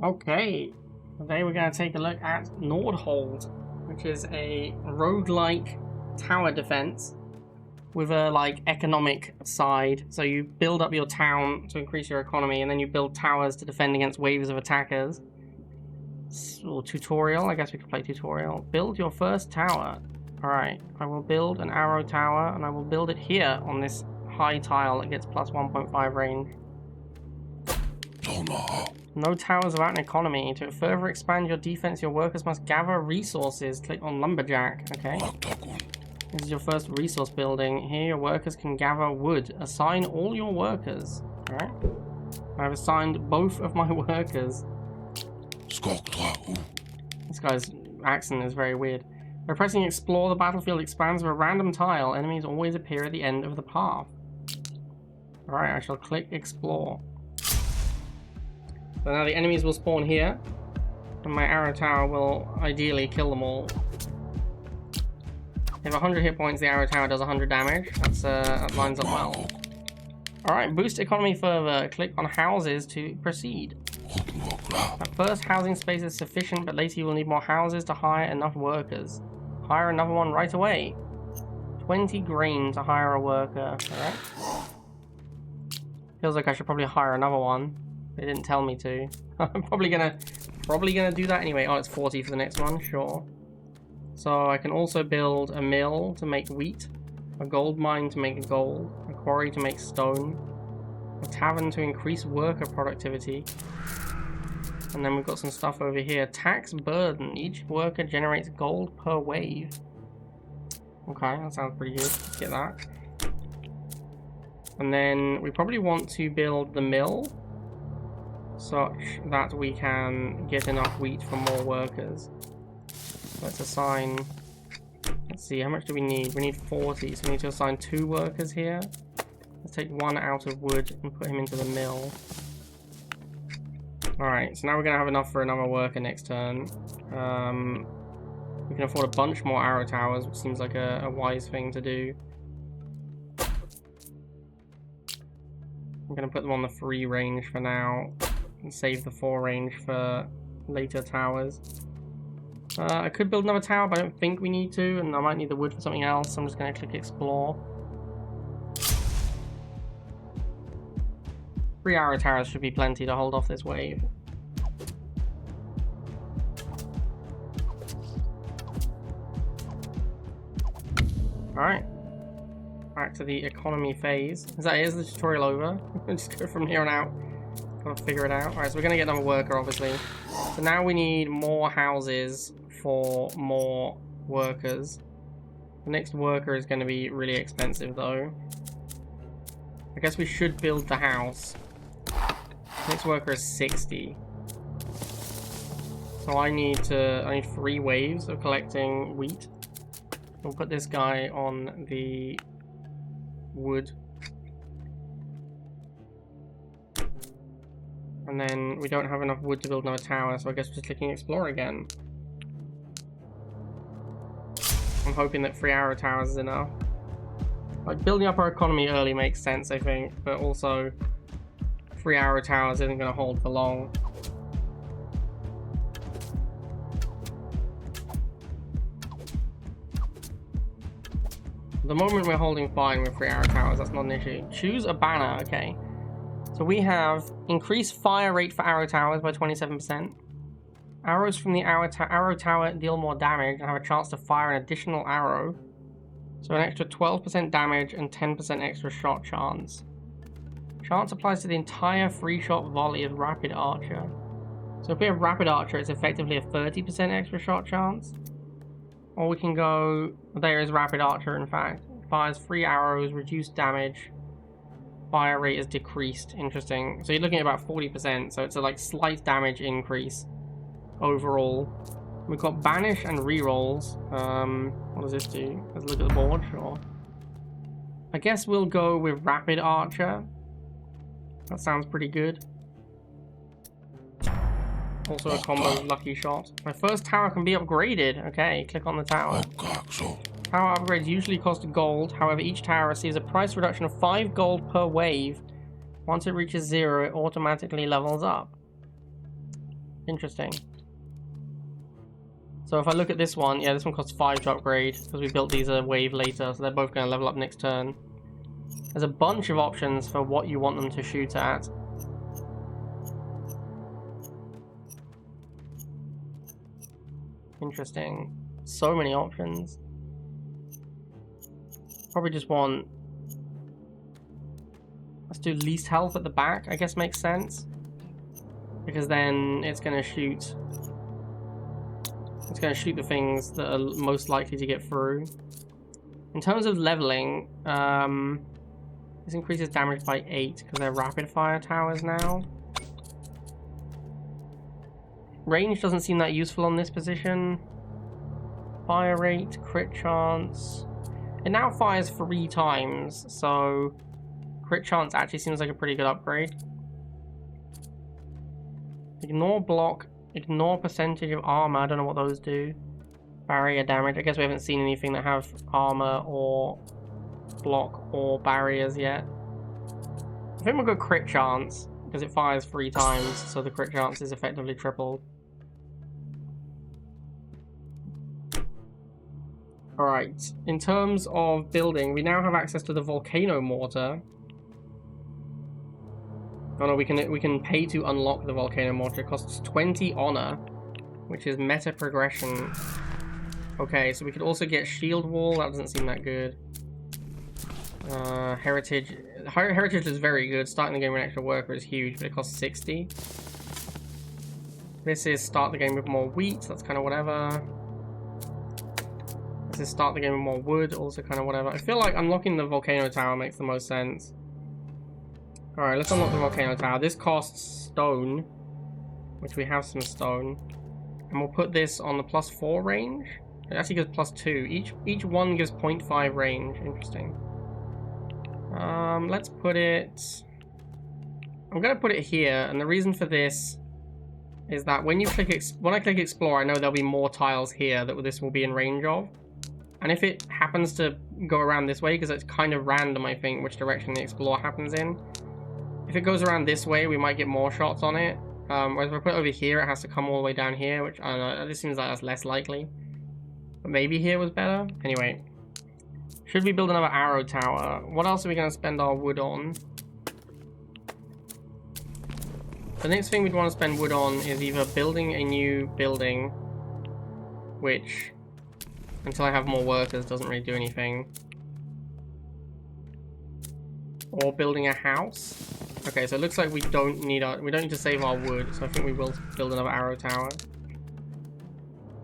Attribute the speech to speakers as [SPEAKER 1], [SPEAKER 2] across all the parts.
[SPEAKER 1] Okay, today we're going to take a look at Nordhold, which is a roguelike tower defense with a economic side. So you build up your town to increase your economy, and then you build towers to defend against waves of attackers. Or tutorial, I guess we could play tutorial. Build your first tower. Alright, I will build an arrow tower, and I will build it here on this high tile that gets plus 1.5 range. No towers without an economy. To further expand your defense, your workers must gather resources. Click on Lumberjack. Okay. This is your first resource building. Here your workers can gather wood. Assign all your workers. Alright. I've assigned both of my workers. This guy's accent is very weird. By pressing explore, the battlefield expands with a random tile. Enemies always appear at the end of the path. Alright, I shall click explore. So now the enemies will spawn here, and my arrow tower will ideally kill them all. If 100 hit points, the arrow tower does 100 damage. That lines up well. Alright, boost economy further. Click on houses to proceed. At first, housing space is sufficient, but later you will need more houses to hire enough workers. Hire another one right away. 20 grain to hire a worker. Alright. Feels like I should probably hire another one. They didn't tell me to. I'm probably gonna do that anyway. Oh, it's 40 for the next one, sure. So I can also build a mill to make wheat, a gold mine to make gold, a quarry to make stone, a tavern to increase worker productivity, and then we've got some stuff over here. Tax burden. Each worker generates gold per wave. Okay, that sounds pretty good. Let's get that. And then we probably want to build the mill, such that we can get enough wheat for more workers. Let's assign, let's see, how much do we need? We need 40, so we need to assign 2 workers here. Let's take 1 out of wood and put him into the mill. Alright, so now we're going to have enough for another worker next turn. We can afford a bunch more arrow towers, which seems like a wise thing to do. I'm going to put them on the 3 range for now, and save the 4 range for later towers. I could build another tower, but I don't think we need to, and I might need the wood for something else, so I'm just going to click explore. 3 arrow towers should be plenty to hold off this wave. Alright. Back to the economy phase. Is the tutorial over? Just go from here on out. Gotta figure it out. Alright, so we're gonna get another worker, obviously. So now we need more houses for more workers. The next worker is going to be really expensive, though. I guess we should build the house. Next worker is 60. So I need 3 waves of collecting wheat. We'll put this guy on the wood. And then we don't have enough wood to build another tower, so I guess we're just clicking explore again. I'm hoping that 3 arrow towers is enough. Like, building up our economy early makes sense, I think, but also 3 arrow towers isn't going to hold for long. At the moment we're holding fine with 3 arrow towers, that's not an issue. Choose a banner, okay. So we have increased fire rate for arrow towers by 27%. Arrows from the arrow tower deal more damage and have a chance to fire an additional arrow. So an extra 12% damage and 10% extra shot chance. Chance applies to the entire free shot volley of rapid archer. So if we have rapid archer, it's effectively a 30% extra shot chance. Or we can go, there is rapid archer in fact. Fires 3 arrows, reduced damage. Fire rate is decreased. Interesting. So you're looking at about 40%, so it's a slight damage increase overall. We've got banish and rerolls. What does this do? Let's look at the board. Sure. I guess we'll go with rapid archer. That sounds pretty good. Also a combo lucky shot. My first tower can be upgraded. Okay, click on the tower. Tower upgrades usually cost gold. However, each tower receives a price reduction of 5 gold per wave. Once it reaches 0, it automatically levels up. Interesting. So if I look at this one, yeah, this one costs 5 to upgrade because we built these a wave later, so they're both going to level up next turn. There's a bunch of options for what you want them to shoot at. Interesting. So many options. Probably just want... Let's do least health at the back, I guess makes sense. Because then it's going to shoot... It's going to shoot the things that are most likely to get through. In terms of leveling, this increases damage by 8 because they're rapid fire towers now. Range doesn't seem that useful on this position. Fire rate, crit chance. It now fires 3 times, so crit chance actually seems like a pretty good upgrade. Ignore block, ignore percentage of armor. I don't know what those do. Barrier damage. I guess we haven't seen anything that have armor or block or barriers yet. I think we'll go crit chance because it fires 3 times, so the crit chance is effectively tripled. Alright, in terms of building, we now have access to the volcano mortar. Oh no, we can pay to unlock the volcano mortar. It costs 20 honor, which is meta progression. Okay, so we could also get shield wall. That doesn't seem that good. Heritage. Heritage is very good. Starting the game with an extra worker is huge, but it costs 60. This is start the game with more wheat. That's kind of whatever. This is start the game with more wood. Also kind of whatever. I feel like unlocking the volcano tower makes the most sense. Alright, let's unlock the volcano tower. This costs stone, which we have some stone. And we'll put this on the +4 range. It actually gives +2. Each one gives 0.5 range. Interesting. Let's put it... I'm going to put it here, and the reason for this is that when I click explore, I know there'll be more tiles here that this will be in range of. And if it happens to go around this way, because it's kind of random, I think, which direction the explore happens in. If it goes around this way, we might get more shots on it. Whereas if I put it over here, it has to come all the way down here, which, I don't know, this seems like that's less likely. But maybe here was better. Anyway. Should we build another arrow tower? What else are we going to spend our wood on? The next thing we'd want to spend wood on is either building a new building, which, until I have more workers, doesn't really do anything. Or building a house. Okay, so it looks like we don't need to save our wood, so I think we will build another arrow tower.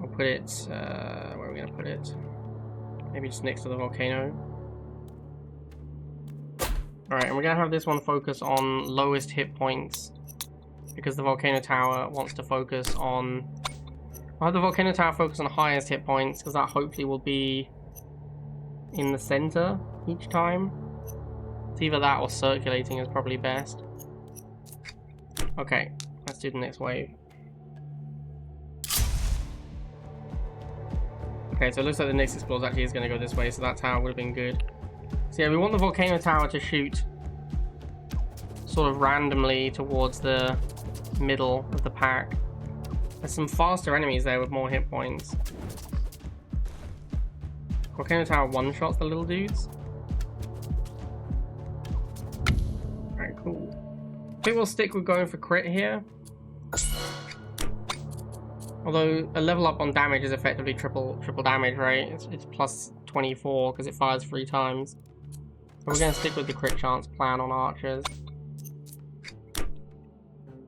[SPEAKER 1] I'll put it, where are we going to put it? Maybe just next to the volcano. Alright, and we're going to have this one focus on lowest hit points, because the volcano tower wants to focus on... I'll have the volcano tower focus on highest hit points, because that hopefully will be in the center each time. It's either that or circulating is probably best. Okay, let's do the next wave. Okay, so it looks like the next explore actually is going to go this way, so that tower would have been good. So yeah, we want the volcano tower to shoot sort of randomly towards the middle of the pack. There's some faster enemies there with more hit points. Volcano tower one-shots the little dudes. Alright, cool. I think we'll stick with going for crit here. Although a level up on damage is effectively triple damage, right? It's plus 24 because it fires 3 times. So we're going to stick with the crit chance plan on archers.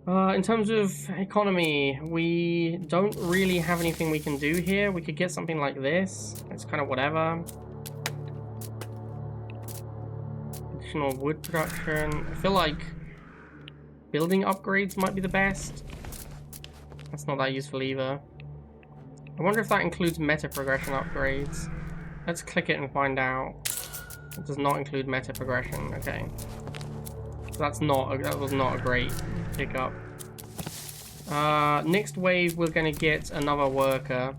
[SPEAKER 1] In terms of economy, we don't really have anything we can do here. We could get something like this. It's kind of whatever. Additional wood production. I feel like building upgrades might be the best. That's not that useful either. I wonder if that includes meta progression upgrades. Let's click it and find out. It does not include meta progression. Okay. So that was not a great pickup. Next wave we're going to get another worker.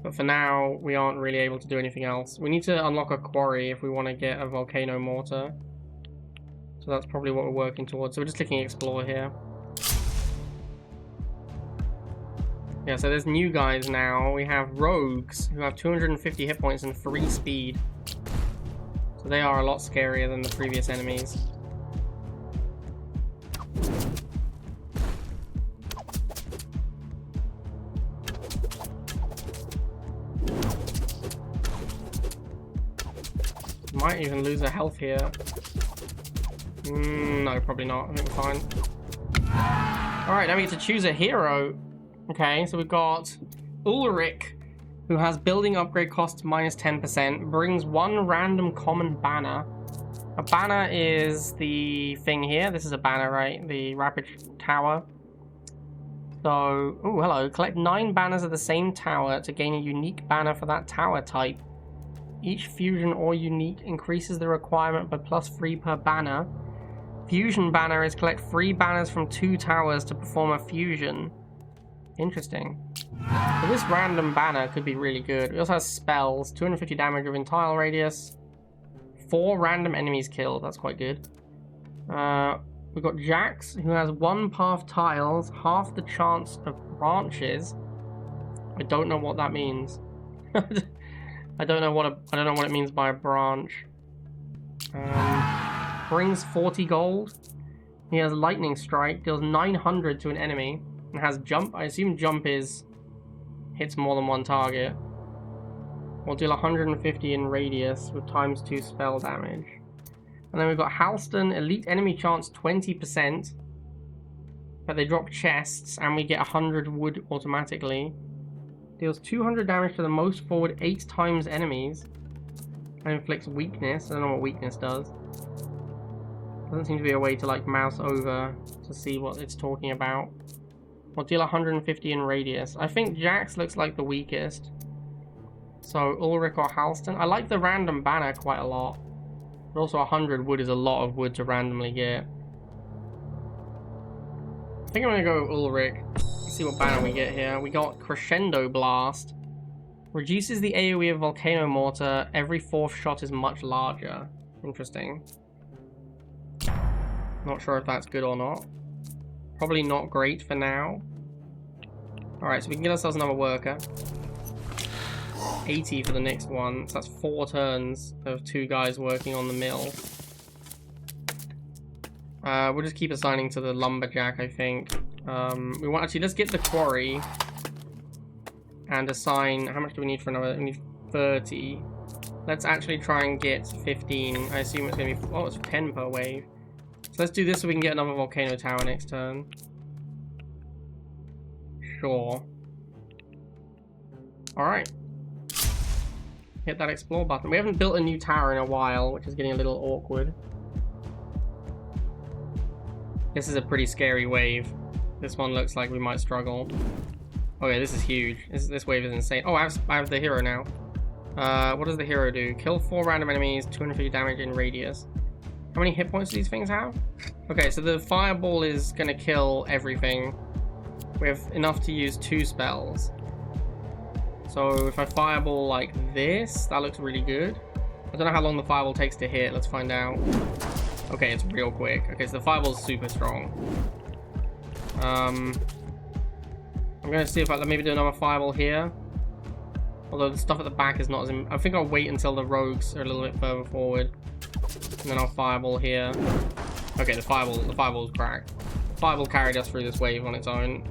[SPEAKER 1] But for now we aren't really able to do anything else. We need to unlock a quarry if we want to get a volcano mortar. So that's probably what we're working towards. So we're just clicking explore here. Yeah, so there's new guys now. We have rogues who have 250 hit points and 3 speed. So they are a lot scarier than the previous enemies. Might even lose a health here. No, probably not. I think we're fine. Alright, now we get to choose a hero. Okay, so we've got Ulrich, who has building upgrade cost minus 10%, brings 1 random common banner. A banner is the thing here. This is a banner, right? The rapid tower. So, oh, hello. Collect 9 banners of the same tower to gain a unique banner for that tower type. Each fusion or unique increases the requirement by +3 per banner. Fusion banner is collect 3 banners from 2 towers to perform a fusion. Interesting. So this random banner could be really good. It also has spells, 250 damage within tile radius, 4 random enemies killed. That's quite good. We've got Jax, who has 1 path tiles, half the chance of branches. I don't know what that means. I don't know what it means by a branch. Brings 40 gold. He has lightning strike, deals 900 to an enemy, and has jump. I assume jump hits more than 1 target. Will deal 150 in radius with ×2 spell damage. And then we've got Halston, elite enemy chance 20%, but they drop chests, and we get 100 wood automatically. Deals 200 damage to the most forward 8 times enemies. And inflicts weakness. I don't know what weakness does. Doesn't seem to be a way to like mouse over to see what it's talking about. Will deal 150 in radius. I think Jax looks like the weakest. So Ulrich or Halston. I like the random banner quite a lot. But also 100 wood is a lot of wood to randomly get. I think I'm gonna go Ulrich. Let's see what banner we get here. We got Crescendo Blast. Reduces the AoE of Volcano Mortar. Every 4th shot is much larger. Interesting. Not sure if that's good or not. Probably not great for now. Alright, so we can get ourselves another worker. 80 for the next one. So that's 4 turns of 2 guys working on the mill. We'll just keep assigning to the lumberjack, I think. We want actually, let's get the quarry and assign. How much do we need for another? We need 30. Let's actually try and get 15. I assume it's gonna be. Oh, it's 10 per wave. So let's do this so we can get another volcano tower next turn. Sure. All right. Hit that explore button. We haven't built a new tower in a while, which is getting a little awkward. This is a pretty scary wave. This one looks like we might struggle. Oh yeah, this is huge. This wave is insane. Oh, I have the hero now. What does the hero do? Kill 4 random enemies, 250 damage in radius. How many hit points do these things have? Okay, so the fireball is gonna kill everything. We have enough to use 2 spells. So if I fireball like this, that looks really good. I don't know how long the fireball takes to hit. Let's find out. Okay, it's real quick. Okay, so the fireball's super strong. I'm gonna see if I maybe do another fireball here. Although the stuff at the back is not as. I think I'll wait until the rogues are a little bit further forward, and then I'll fireball here. Okay, the fireball's cracked. The fireball carried us through this wave on its own.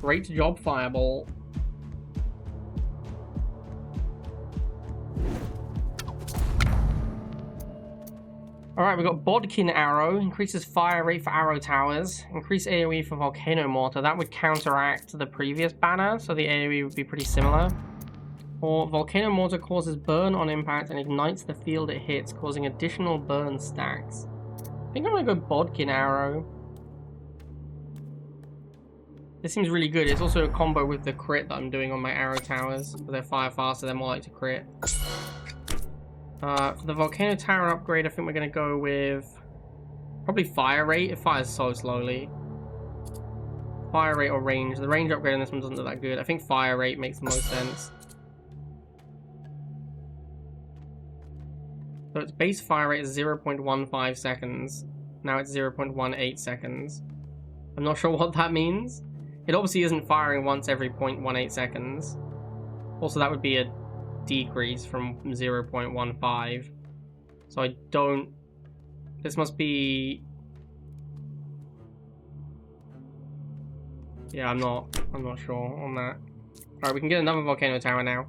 [SPEAKER 1] Great job, fireball. Alright, we've got Bodkin Arrow. Increases fire rate for arrow towers. Increase AoE for Volcano Mortar. That would counteract the previous banner, so the AoE would be pretty similar. Or Volcano Mortar causes burn on impact and ignites the field it hits, causing additional burn stacks. I think I'm going to go Bodkin Arrow. This seems really good. It's also a combo with the crit that I'm doing on my arrow towers. So they're fire faster, they're more likely to crit. For the Volcano Tower upgrade, I think we're going to go with probably fire rate. It fires so slowly. Fire rate or range. The range upgrade on this one doesn't look that good. I think fire rate makes the most sense. So its base fire rate is 0.15 seconds. Now it's 0.18 seconds. I'm not sure what that means. It obviously isn't firing once every 0.18 seconds. Also, that would be a decrease from 0.15. So I don't... This must be... Yeah, I'm not sure on that. Alright, we can get another volcano tower now.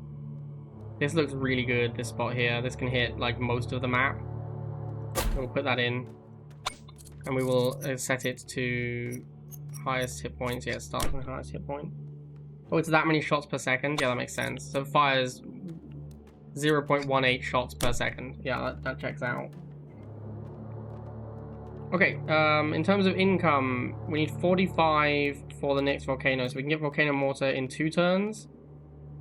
[SPEAKER 1] This looks really good, this spot here. This can hit, like, most of the map. We'll put that in. And we will set it to highest hit points. Yeah, it starts from the highest hit point. Oh, it's that many shots per second? Yeah, that makes sense. So it fires 0.18 shots per second. Yeah, that checks out. Okay, in terms of income, we need 45 for the next volcano. So we can get volcano mortar in 2 turns.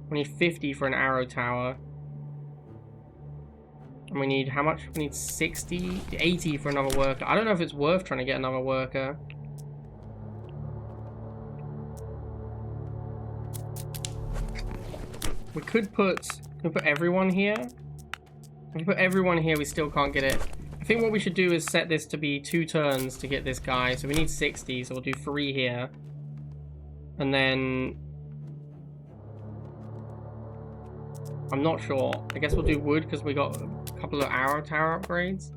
[SPEAKER 1] We need 50 for an arrow tower. And we need how much? We need 60, 80 for another worker. I don't know if it's worth trying to get another worker. We could put everyone here. If we put everyone here, we still can't get it. I think what we should do is set this to be 2 turns to get this guy. So we need 60, so we'll do 3 here. And then... I'm not sure. I guess we'll do wood because we got a couple of arrow tower upgrades.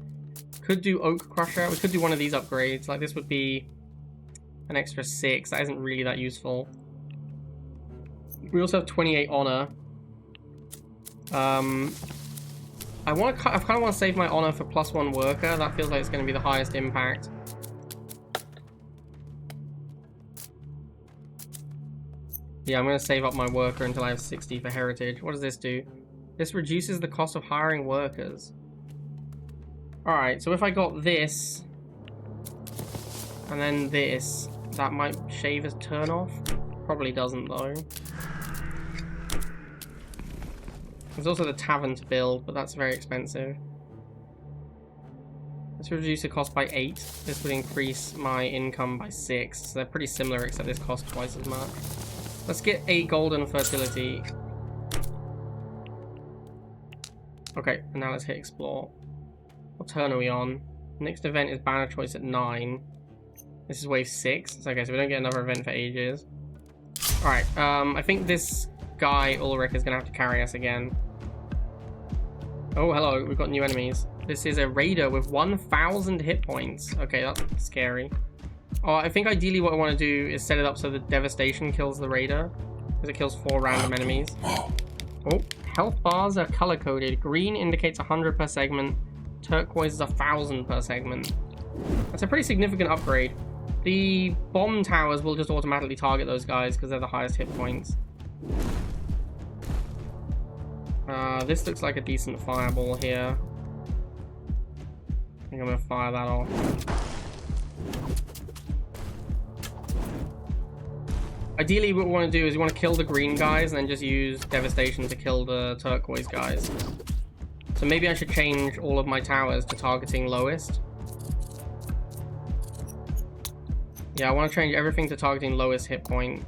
[SPEAKER 1] Could do oak crusher. We could do one of these upgrades. Like this would be an extra 6. That isn't really that useful. We also have 28 honor. I kind of want to save my honor for +1 worker. That feels like it's going to be the highest impact. Yeah, I'm going to save up my worker until I have 60 for heritage. What does this do? This reduces the cost of hiring workers. Alright, so if I got this, and then this, that might shave a turn off. Probably doesn't, though. There's also the tavern to build, but that's very expensive. Let's reduce the cost by 8. This would increase my income by 6. So they're pretty similar, except this costs twice as much. Let's get 8 golden fertility. Okay, and now let's hit explore. What turn are we on? Next event is banner choice at 9. This is wave 6. It's okay, so we don't get another event for ages. Alright, I think this guy, Ulrich, is going to have to carry us again. Oh, hello, we've got new enemies. This is a raider with 1,000 hit points. Okay, that's scary. Oh, I think ideally what I want to do is set it up so that devastation kills the raider, because it kills 4 random enemies. Oh, health bars are color coded. Green indicates 100 per segment. Turquoise is 1,000 per segment. That's a pretty significant upgrade. The bomb towers will just automatically target those guys because they're the highest hit points. This looks like a decent fireball here. I think I'm going to fire that off. Ideally, what we want to do is we want to kill the green guys and then just use devastation to kill the turquoise guys. So maybe I should change all of my towers to targeting lowest. Yeah, I want to change everything to targeting lowest hit point.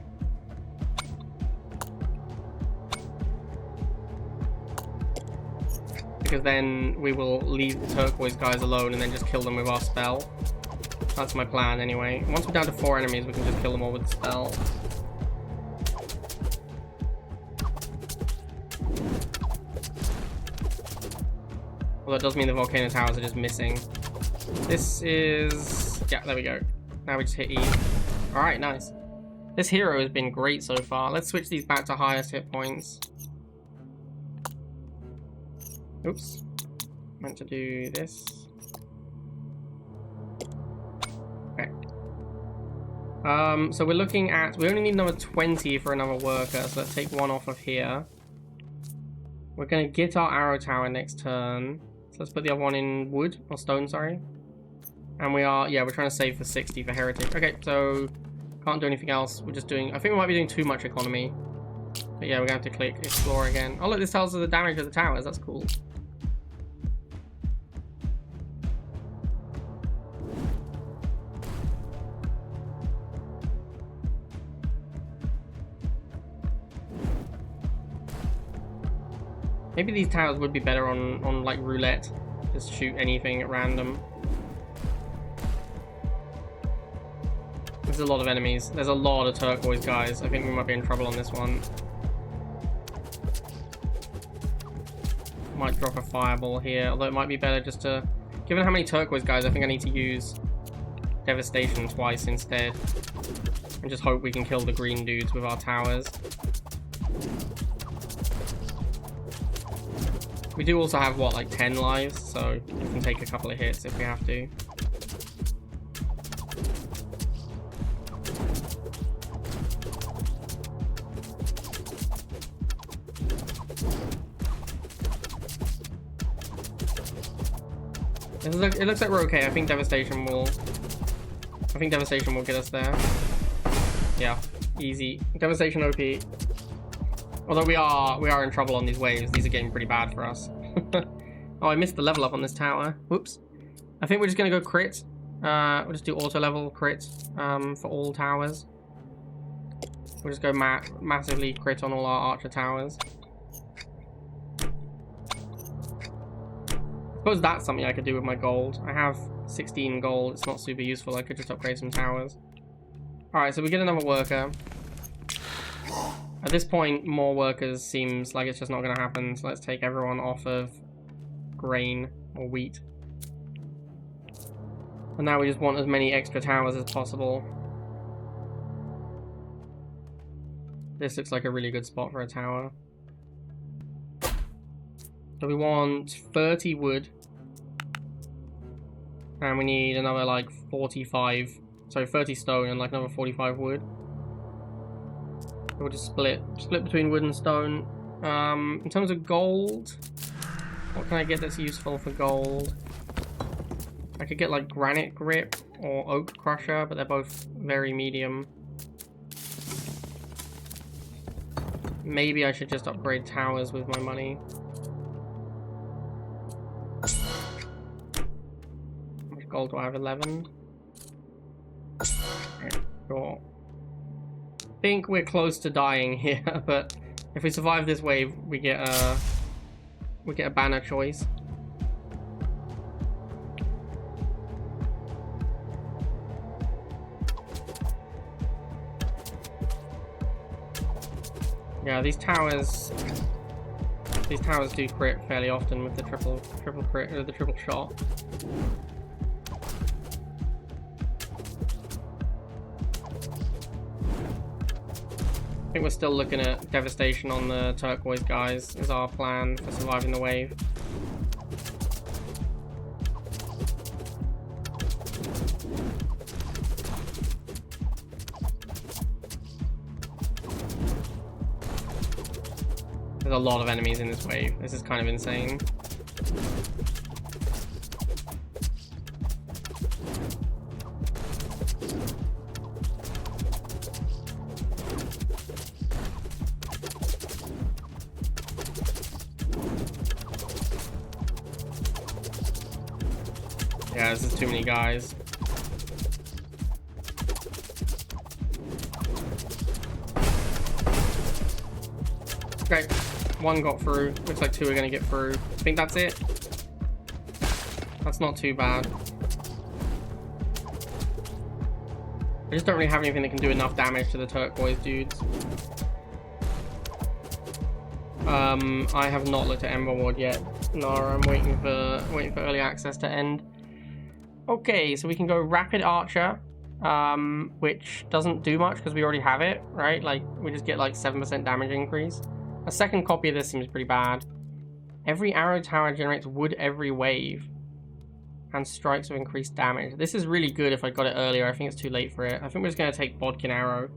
[SPEAKER 1] Because then we will leave the turquoise guys alone and then just kill them with our spell. That's my plan anyway. Once we're down to 4 enemies, we can just kill them all with the spell. Although it does mean the volcano towers are just missing. This is... yeah, there we go. Now we just hit E. Alright, nice. This hero has been great so far. Let's switch these back to highest hit points. Oops. Meant to do this. Okay. So we're looking at... we only need another 20 for another worker, so let's take 1 off of here. We're going to get our arrow tower next turn. So let's put the other one in wood, or stone, sorry. And we are, yeah, we're trying to save for 60 for heritage. Okay, so can't do anything else. We're just doing, I think we might be doing too much economy. But yeah, we're going to have to click explore again. Oh look, this tells us the damage of the towers. That's cool. Maybe these towers would be better on like roulette. Just shoot anything at random. There's a lot of enemies. There's a lot of turquoise guys. I think we might be in trouble on this one. Might drop a fireball here, although it might be better just to... Given how many turquoise guys, I think I need to use Devastation twice instead. And just hope we can kill the green dudes with our towers. We do also have, what, like 10 lives, so we can take a couple of hits if we have to. It looks like we're okay. I think Devastation will get us there. Yeah, easy. Devastation OP. Although we are in trouble on these waves. These are getting pretty bad for us. Oh, I missed the level up on this tower. Whoops. I think we're just gonna go crit. We'll just do auto level crit for all towers. We'll just go massively crit on all our archer towers. I suppose that's something I could do with my gold. I have 16 gold. It's not super useful. I could just upgrade some towers. Alright, so we get another worker. At this point, more workers seems like it's just not going to happen. So let's take everyone off of grain or wheat. And now we just want as many extra towers as possible. This looks like a really good spot for a tower. So we want 30 wood. And we need another like 30 stone and like another 45 wood. We'll just split between wood and stone. In terms of gold, what can I get that's useful for gold? I could get like granite grip or oak crusher, but they're both very medium. Maybe I should just upgrade towers with my money. How much gold do I have? 11. Okay, sure. I think we're close to dying here, but if we survive this wave, we get a banner choice. Yeah, these towers do crit fairly often with the triple crit or the triple shot. I think we're still looking at devastation on the turquoise guys is our plan for surviving the wave. There's a lot of enemies in this wave. This is kind of insane. Yeah, this is too many guys. Great. One got through. Looks like two are going to get through. I think that's it. That's not too bad. I just don't really have anything that can do enough damage to the turquoise dudes. I have not looked at Ember Ward yet. Nara, I'm waiting for early access to end. Okay, so we can go Rapid Archer, which doesn't do much because we already have it, right? Like, we just get like 7% damage increase. A second copy of this seems pretty bad. Every arrow tower generates wood every wave and strikes with increased damage. This is really good if I got it earlier. I think it's too late for it. I think we're just going to take Bodkin Arrow.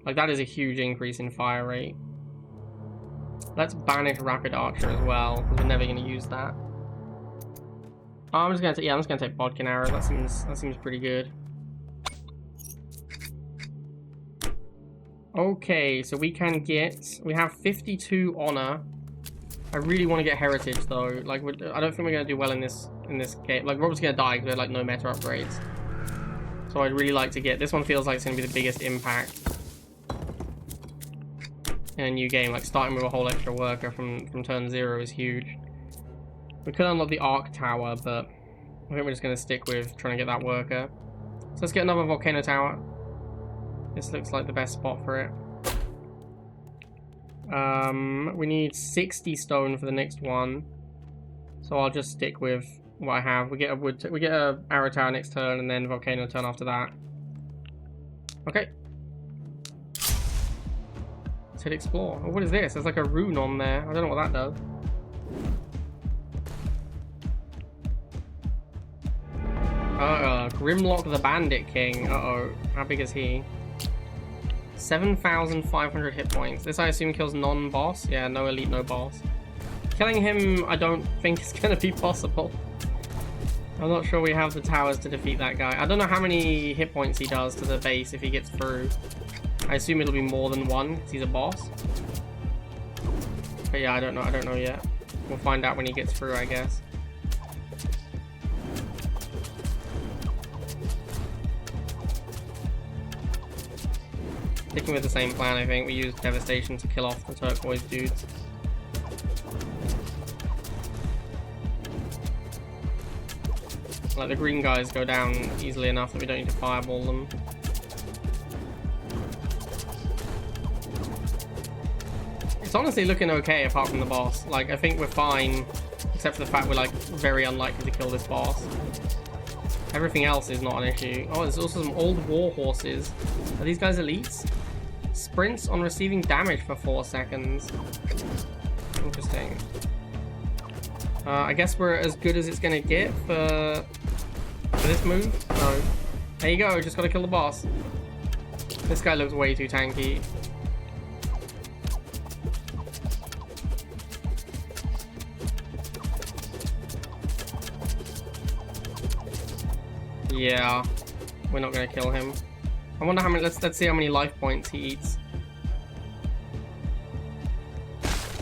[SPEAKER 1] Like, that is a huge increase in fire rate. Let's banish Rapid Archer as well, because we're never going to use that. I'm just going to take Bodkin Arrow. That seems pretty good. Okay, so we have 52 honor. I really want to get heritage though. Like, I don't think we're gonna do well in this game. Like, Rob's gonna die because we had like no meta upgrades. So I'd really like to get this one. Feels like it's gonna be the biggest impact in a new game. Like, starting with a whole extra worker from turn 0 is huge. We could unlock the Arc Tower, but I think we're just gonna stick with trying to get that worker. So let's get another Volcano Tower. This looks like the best spot for it. We need 60 stone for the next one. So I'll just stick with what I have. We get a arrow tower next turn and then volcano turn after that. Okay. Let's hit explore. Oh, what is this? There's like a rune on there. I don't know what that does. Grimlock the Bandit King. Uh-oh. How big is he? 7,500 hit points. This, I assume, kills non-boss. Yeah, no elite, no boss. Killing him, I don't think is going to be possible. I'm not sure we have the towers to defeat that guy. I don't know how many hit points he does to the base if he gets through. I assume it'll be more than one, because he's a boss. But yeah, I don't know yet. We'll find out when he gets through, I guess. Sticking with the same plan, I think. We use Devastation to kill off the turquoise dudes. Like, the green guys go down easily enough that we don't need to fireball them. It's honestly looking okay apart from the boss. Like, I think we're fine, except for the fact we're, like, very unlikely to kill this boss. Everything else is not an issue. Oh, there's also some old war horses. Are these guys elites? Sprints on receiving damage for 4 seconds. Interesting. I guess we're as good as it's gonna get for this move. No. There you go, just gotta kill the boss. This guy looks way too tanky. Yeah, we're not gonna kill him. I wonder how many. Let's see how many life points he eats.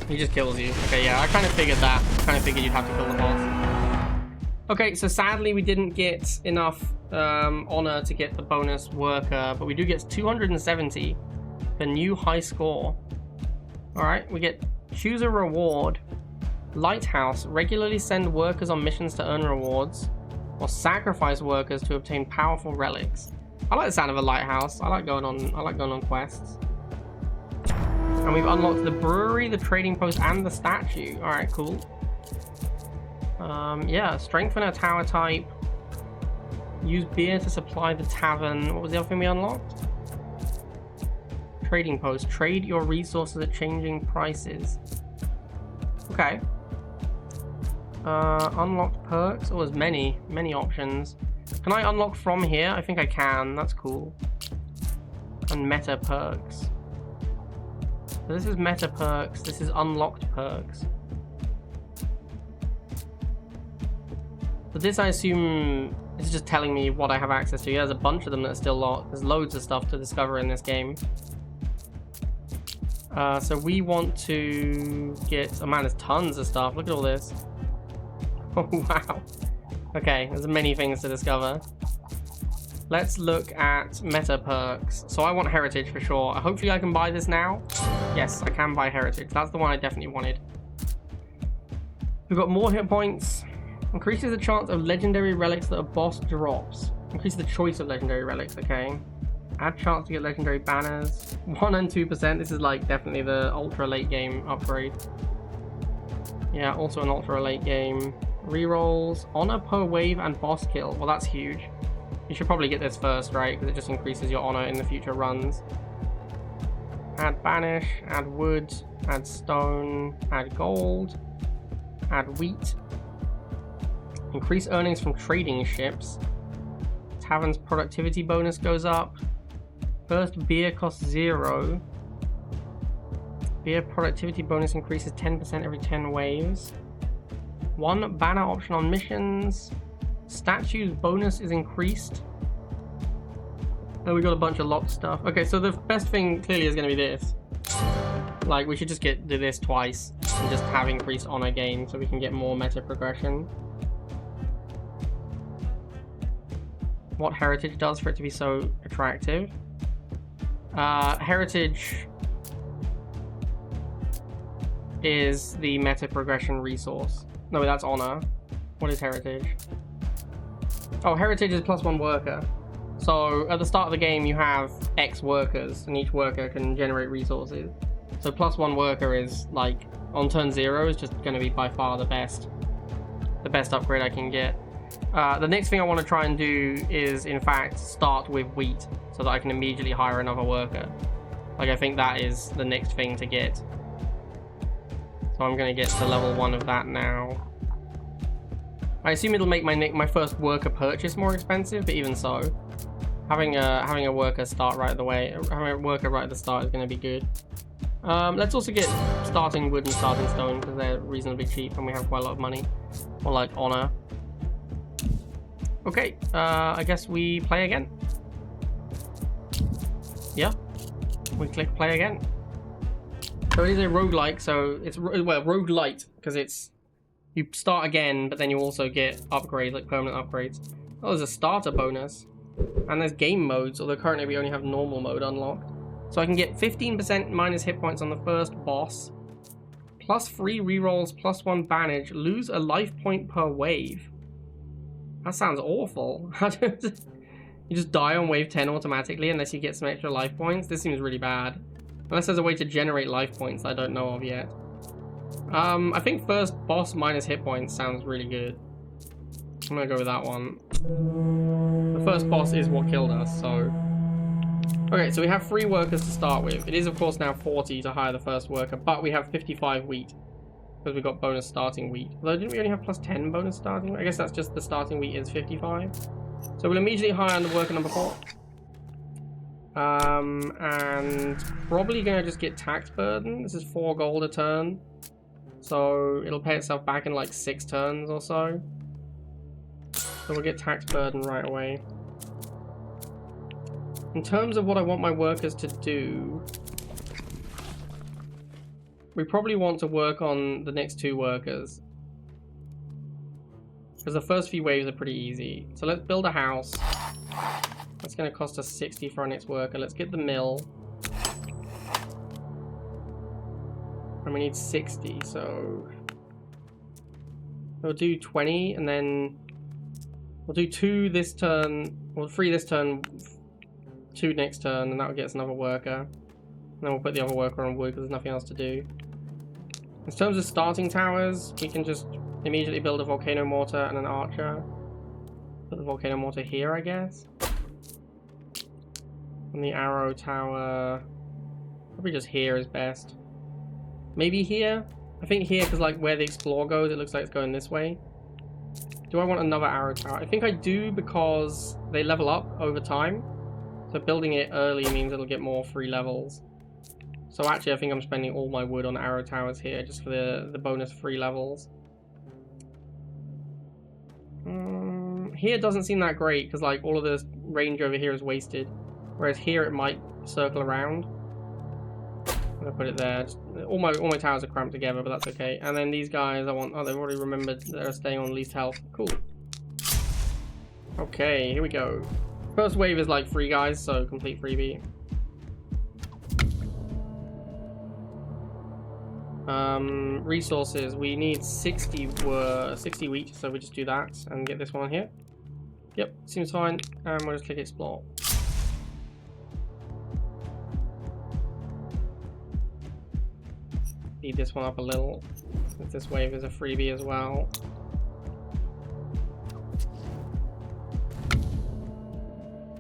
[SPEAKER 1] He just kills you. Okay, yeah, I kind of figured that. I kind of figured you'd have to kill the boss. Okay, so sadly we didn't get enough honor to get the bonus worker, but we do get 270 for new high score. All right, we get choose a reward. Lighthouse, regularly send workers on missions to earn rewards, or sacrifice workers to obtain powerful relics. I like the sound of a lighthouse. I like going on quests. And we've unlocked the brewery, the trading post, and the statue. All right, cool. Yeah, strengthen a tower type. Use beer to supply the tavern. What was the other thing we unlocked? Trading post. Trade your resources at changing prices. Okay. Unlocked perks. Oh, there's many options. Can I unlock from here? I think I can. That's cool. And meta perks. So this is meta perks. This is unlocked perks. So this, I assume, is just telling me what I have access to. Yeah, there's a bunch of them that are still locked. There's loads of stuff to discover in this game. So we want to get... Oh man, there's tons of stuff. Look at all this. Oh, wow. Okay, there's many things to discover. Let's look at meta perks. So I want heritage for sure. Hopefully I can buy this now. Yes, I can buy heritage. That's the one I definitely wanted. We've got more hit points. Increases the chance of legendary relics that a boss drops. Increases the choice of legendary relics, okay. Add chance to get legendary banners. 1 and 2%. This is like definitely the ultra late game upgrade. Yeah, also an ultra late game. Rerolls, honor per wave, and boss kill. Well, that's huge. You should probably get this first, right? Because it just increases your honor in the future runs. Add banish, add wood, add stone, add gold, add wheat. Increase earnings from trading ships. Tavern's productivity bonus goes up. First beer costs 0. Beer productivity bonus increases 10% every 10 waves. 1 banner option on missions. Statues bonus is increased. Oh, we got a bunch of locked stuff. Okay, so the best thing clearly is going to be this. Like, we should just do this twice and just have increased honor gain so we can get more meta progression. What heritage does for it to be so attractive? Heritage is the meta progression resource. No, that's honor. What is heritage? Oh, heritage is +1 worker. So at the start of the game, you have X workers, and each worker can generate resources. So +1 worker is like on turn 0 is just going to be by far the best upgrade I can get. The next thing I want to try and do is, in fact, start with wheat so that I can immediately hire another worker. Like, I think that is the next thing to get. So I'm going to get to level 1 of that now. I assume it'll make my first worker purchase more expensive, but even so, having a worker start right away, having a worker right at the start is going to be good. Let's also get starting wood and starting stone because they're reasonably cheap and we have quite a lot of money, or like honor. Okay, I guess we play again. Yeah, we click play again. So it is a roguelike, so it's, well, roguelite, because it's, you start again, but then you also get upgrades, like permanent upgrades. Oh, there's a starter bonus. And there's game modes, although currently we only have normal mode unlocked. So I can get 15% minus hit points on the first boss, +3 rerolls, +1 bandage, lose a life point per wave. That sounds awful. You just die on wave 10 automatically unless you get some extra life points. This seems really bad. Unless there's a way to generate life points I don't know of yet. I think first boss minus hit points sounds really good. I'm gonna go with that one. The first boss is what killed us, so... Okay, so we have 3 workers to start with. It is, of course, now 40 to hire the first worker, but we have 55 wheat. Because we got bonus starting wheat. Although, didn't we only have +10 bonus starting wheat? I guess that's just the starting wheat is 55. So we'll immediately hire the worker number 4. And probably gonna just get tax burden. This is 4 gold a turn. So it'll pay itself back in like 6 turns or so. So we'll get tax burden right away. In terms of what I want my workers to do, we probably want to work on the next 2 workers. Because the first few waves are pretty easy. So let's build a house. That's going to cost us 60 for our next worker. Let's get the mill. And we need 60, so... we'll do 20, and then... we'll do 2 this turn, well 3 this turn, 2 next turn, and that'll get us another worker. And then we'll put the other worker on wood because there's nothing else to do. In terms of starting towers, we can just immediately build a volcano mortar and an archer. Put the volcano mortar here, I guess. And the arrow tower, probably just here is best. Maybe here? I think here because like where the explore goes, it looks like it's going this way. Do I want another arrow tower? I think I do because they level up over time. So building it early means it'll get more free levels. So actually I think I'm spending all my wood on arrow towers here just for the bonus free levels. Here doesn't seem that great because like all of the range over here is wasted. Whereas here it might circle around. I'm gonna put it there. Just, all my towers are cramped together, but that's okay. And then these guys I want, oh, they've already remembered they're staying on least health. Cool. Okay, here we go. First wave is like 3 guys, so complete freebie. Resources, we need 60 wheat, so we just do that and get this one here. Yep, seems fine, and we'll just click explore. Speed this one up a little, since this wave is a freebie as well.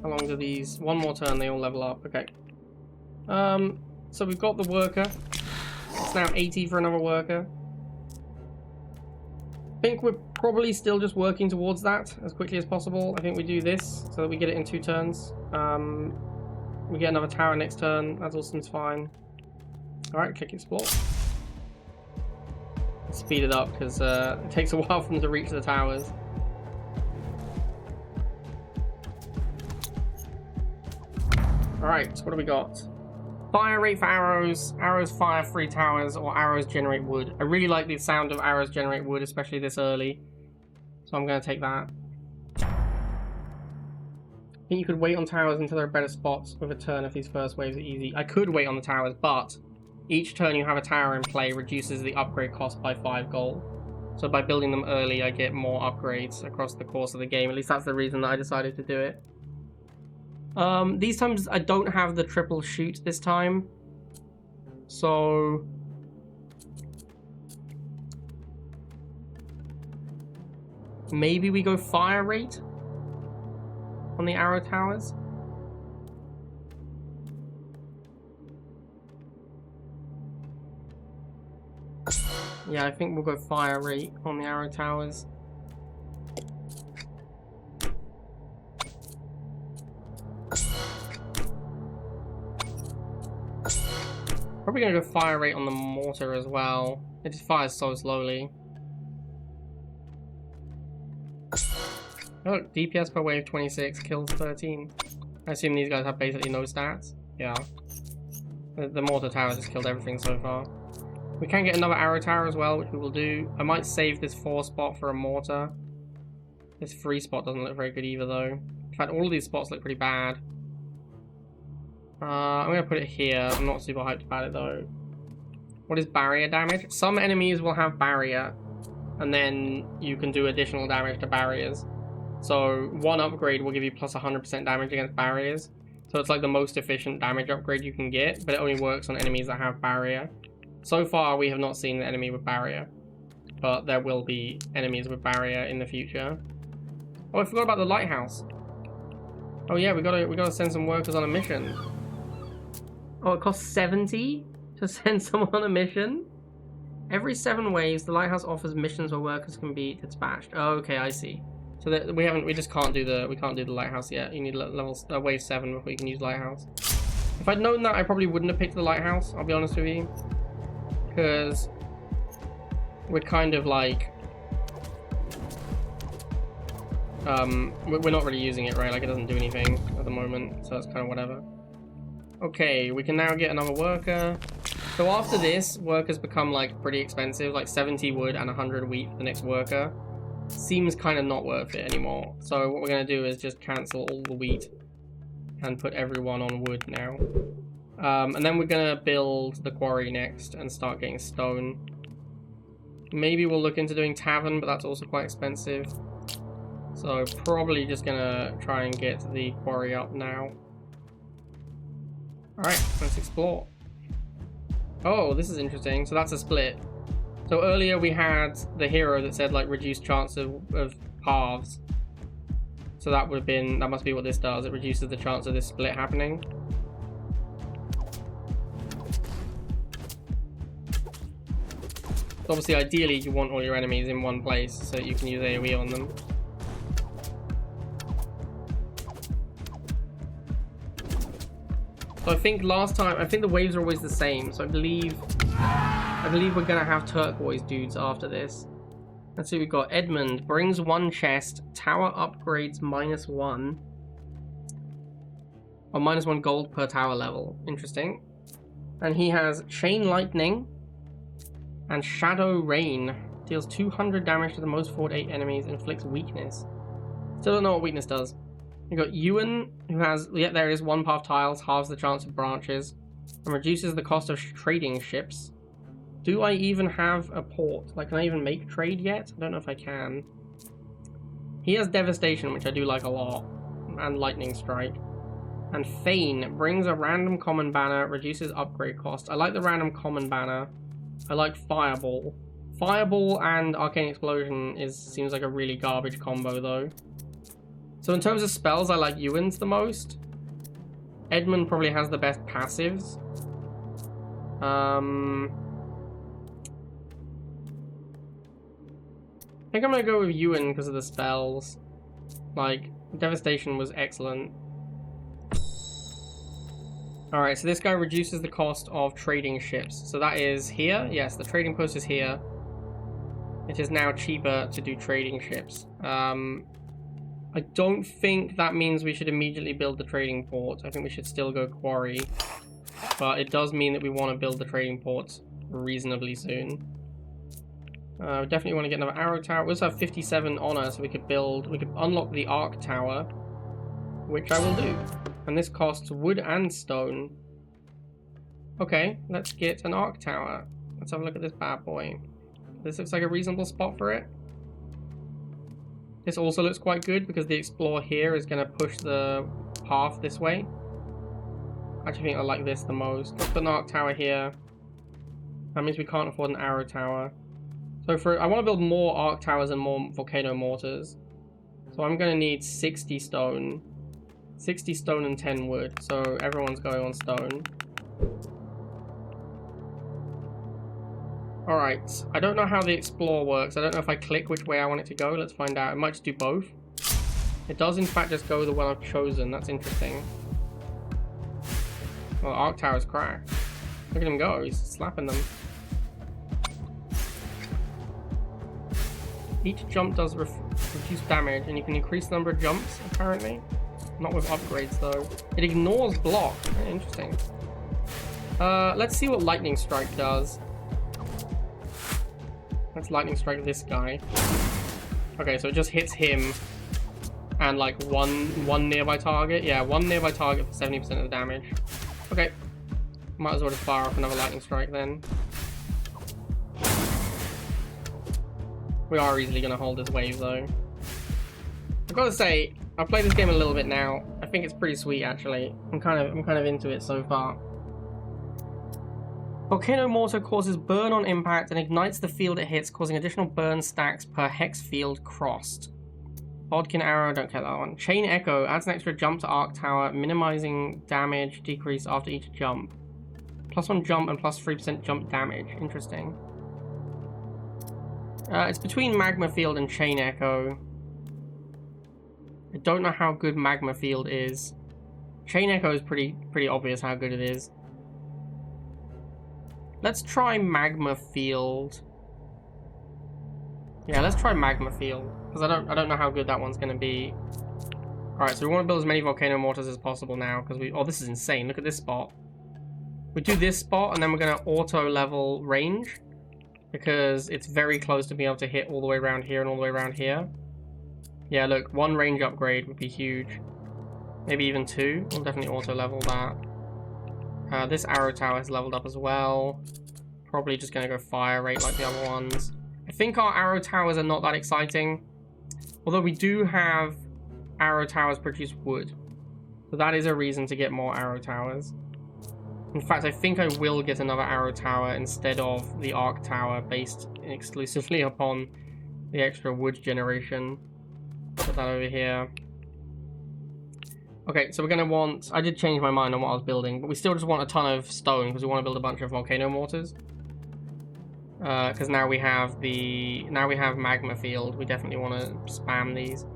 [SPEAKER 1] How long do these? 1 more turn, they all level up. Okay. So we've got the worker. It's now 80 for another worker. I think we're probably still just working towards that as quickly as possible. I think we do this so that we get it in 2 turns. We get another tower next turn. That all seems fine. Alright, click explore. Speed it up because it takes a while for them to reach the towers. Alright, so what do we got? Fire rate for arrows. Arrows fire 3 towers, or arrows generate wood. I really like the sound of arrows generate wood, especially this early. So I'm going to take that. I think you could wait on towers until there are better spots with a turn if these first waves are easy. I could wait on the towers, but each turn you have a tower in play reduces the upgrade cost by 5 gold. So by building them early, I get more upgrades across the course of the game. At least that's the reason that I decided to do it. These times I don't have the triple shoot this time. So maybe we go fire rate on the arrow towers. Yeah, I think we'll go fire rate on the arrow towers. Probably gonna go fire rate on the mortar as well. It just fires so slowly. Oh, DPS per wave 26, kills 13. I assume these guys have basically no stats. Yeah. The mortar tower just killed everything so far. We can get another arrow tower as well, which we will do. I might save this 4 spot for a mortar. This 3 spot doesn't look very good either, though. In fact, all of these spots look pretty bad. I'm going to put it here. I'm not super hyped about it, though. What is barrier damage? Some enemies will have barrier, and then you can do additional damage to barriers. So, one upgrade will give you plus 100% damage against barriers. So it's like the most efficient damage upgrade you can get, but it only works on enemies that have barrier. So far, we have not seen an enemy with barrier, but there will be enemies with barrier in the future. Oh, I forgot about the lighthouse. Oh yeah, we gotta send some workers on a mission. Oh, it costs 70 to send someone on a mission? Every 7 waves, the lighthouse offers missions where workers can be dispatched. Oh, okay, I see. So that we just can't do the lighthouse yet. You need level wave 7 before you can use lighthouse. If I'd known that, I probably wouldn't have picked the lighthouse, I'll be honest with you. Because we're kind of like we're not really using it, right? Like, it doesn't do anything at the moment, so it's kind of whatever. Okay, we can now get another worker. So after this, workers become like pretty expensive, like 70 wood and 100 wheat for the next worker. Seems kind of not worth it anymore. So what we're going to do is just cancel all the wheat and put everyone on wood now. And then we're going to build the quarry next and start getting stone. Maybe we'll look into doing tavern, but that's also quite expensive. So probably just going to try and get the quarry up now. Alright, let's explore. Oh, this is interesting. So that's a split. So earlier we had the hero that said like reduced chance of halves. So that would have been, that must be what this does. It reduces the chance of this split happening. Obviously, ideally, you want all your enemies in one place so that you can use AoE on them. So I think last time, I think the waves are always the same. So I believe we're gonna have turquoise dudes after this. Let's see, we've got Edmund brings 1 chest, tower upgrades -1, or -1 gold per tower level. Interesting. And he has chain lightning and shadow rain. Deals 200 damage to the most fought 8 enemies, inflicts weakness. Still don't know what weakness does. We've got Ewan, who has, yeah, there it is, 1 path tiles, halves the chance of branches, and reduces the cost of trading ships. Do I even have a port? Like, can I even make trade yet? I don't know if I can. He has Devastation, which I do like a lot, and Lightning Strike. And Feign brings a random common banner, reduces upgrade cost. I like the random common banner. I like Fireball. Fireball and Arcane Explosion seems like a really garbage combo, though. So in terms of spells, I like Ewan's the most. Edmund probably has the best passives. I think I'm gonna go with Ewan because of the spells. Like, Devastation was excellent. Alright, so this guy reduces the cost of trading ships. So that is here. Yes, the trading post is here. It is now cheaper to do trading ships. I don't think that means we should immediately build the trading port. I think we should still go quarry. But it does mean that we want to build the trading port reasonably soon. We definitely want to get another arrow tower. We also have 57 honor, so we could unlock the arc tower, which I will do. And this costs wood and stone. Okay, let's get an arc tower. Let's have a look at this bad boy. This looks like a reasonable spot for it. This also looks quite good because the Explore here is going to push the path this way. I actually think I like this the most. Let's put an Arc Tower here. That means we can't afford an Arrow Tower. So I want to build more Arc Towers and more Volcano Mortars. So I'm going to need 60 stone. 60 stone and 10 wood. So everyone's going on stone. Alright, I don't know how the Explore works. I don't know if I click which way I want it to go. Let's find out. I might just do both. It does in fact just go the one I've chosen. That's interesting. Well, the Arc Tower's cracked. Look at him go. He's slapping them. Each jump does reduce damage, and you can increase the number of jumps, apparently. Not with upgrades, though. It ignores block. Very interesting. Let's see what Lightning Strike does. Let's Lightning Strike this guy. Okay, so it just hits him and like one nearby target. Yeah, one nearby target for 70% of the damage. Okay. Might as well just fire off another Lightning Strike then. We are easily going to hold this wave though. I've got to say, I've played this game a little bit now. I think it's pretty sweet actually. I'm kind of into it so far. Volcano Mortar causes burn on impact and ignites the field it hits, causing additional burn stacks per hex field crossed. Bodkin Arrow, don't care that one. Chain Echo adds an extra jump to Arc Tower, minimizing damage decrease after each jump. +1 jump and +3% jump damage. Interesting. It's between Magma Field and Chain Echo. I don't know how good Magma Field is. Chain Echo is pretty obvious how good it is. Let's try Magma Field. Yeah, let's try Magma Field because I don't know how good that one's going to be. All right, so we want to build as many Volcano Mortars as possible now because oh, this is insane. Look at this spot. We do this spot and then we're going to auto level range because it's very close to being able to hit all the way around here and all the way around here. Yeah, look, 1 range upgrade would be huge. Maybe even 2. We'll definitely auto level that. This Arrow Tower has leveled up as well. Probably just going to go fire rate like the other ones. I think our Arrow Towers are not that exciting. Although we do have Arrow Towers produce wood. So that is a reason to get more Arrow Towers. In fact, I think I will get another Arrow Tower instead of the Arc Tower based exclusively upon the extra wood generation. Put that over here. Okay, so we're going to want... I did change my mind on what I was building, but we still just want a ton of stone because we want to build a bunch of Volcano Mortars. Because now we have Magma Field. We definitely want to spam these.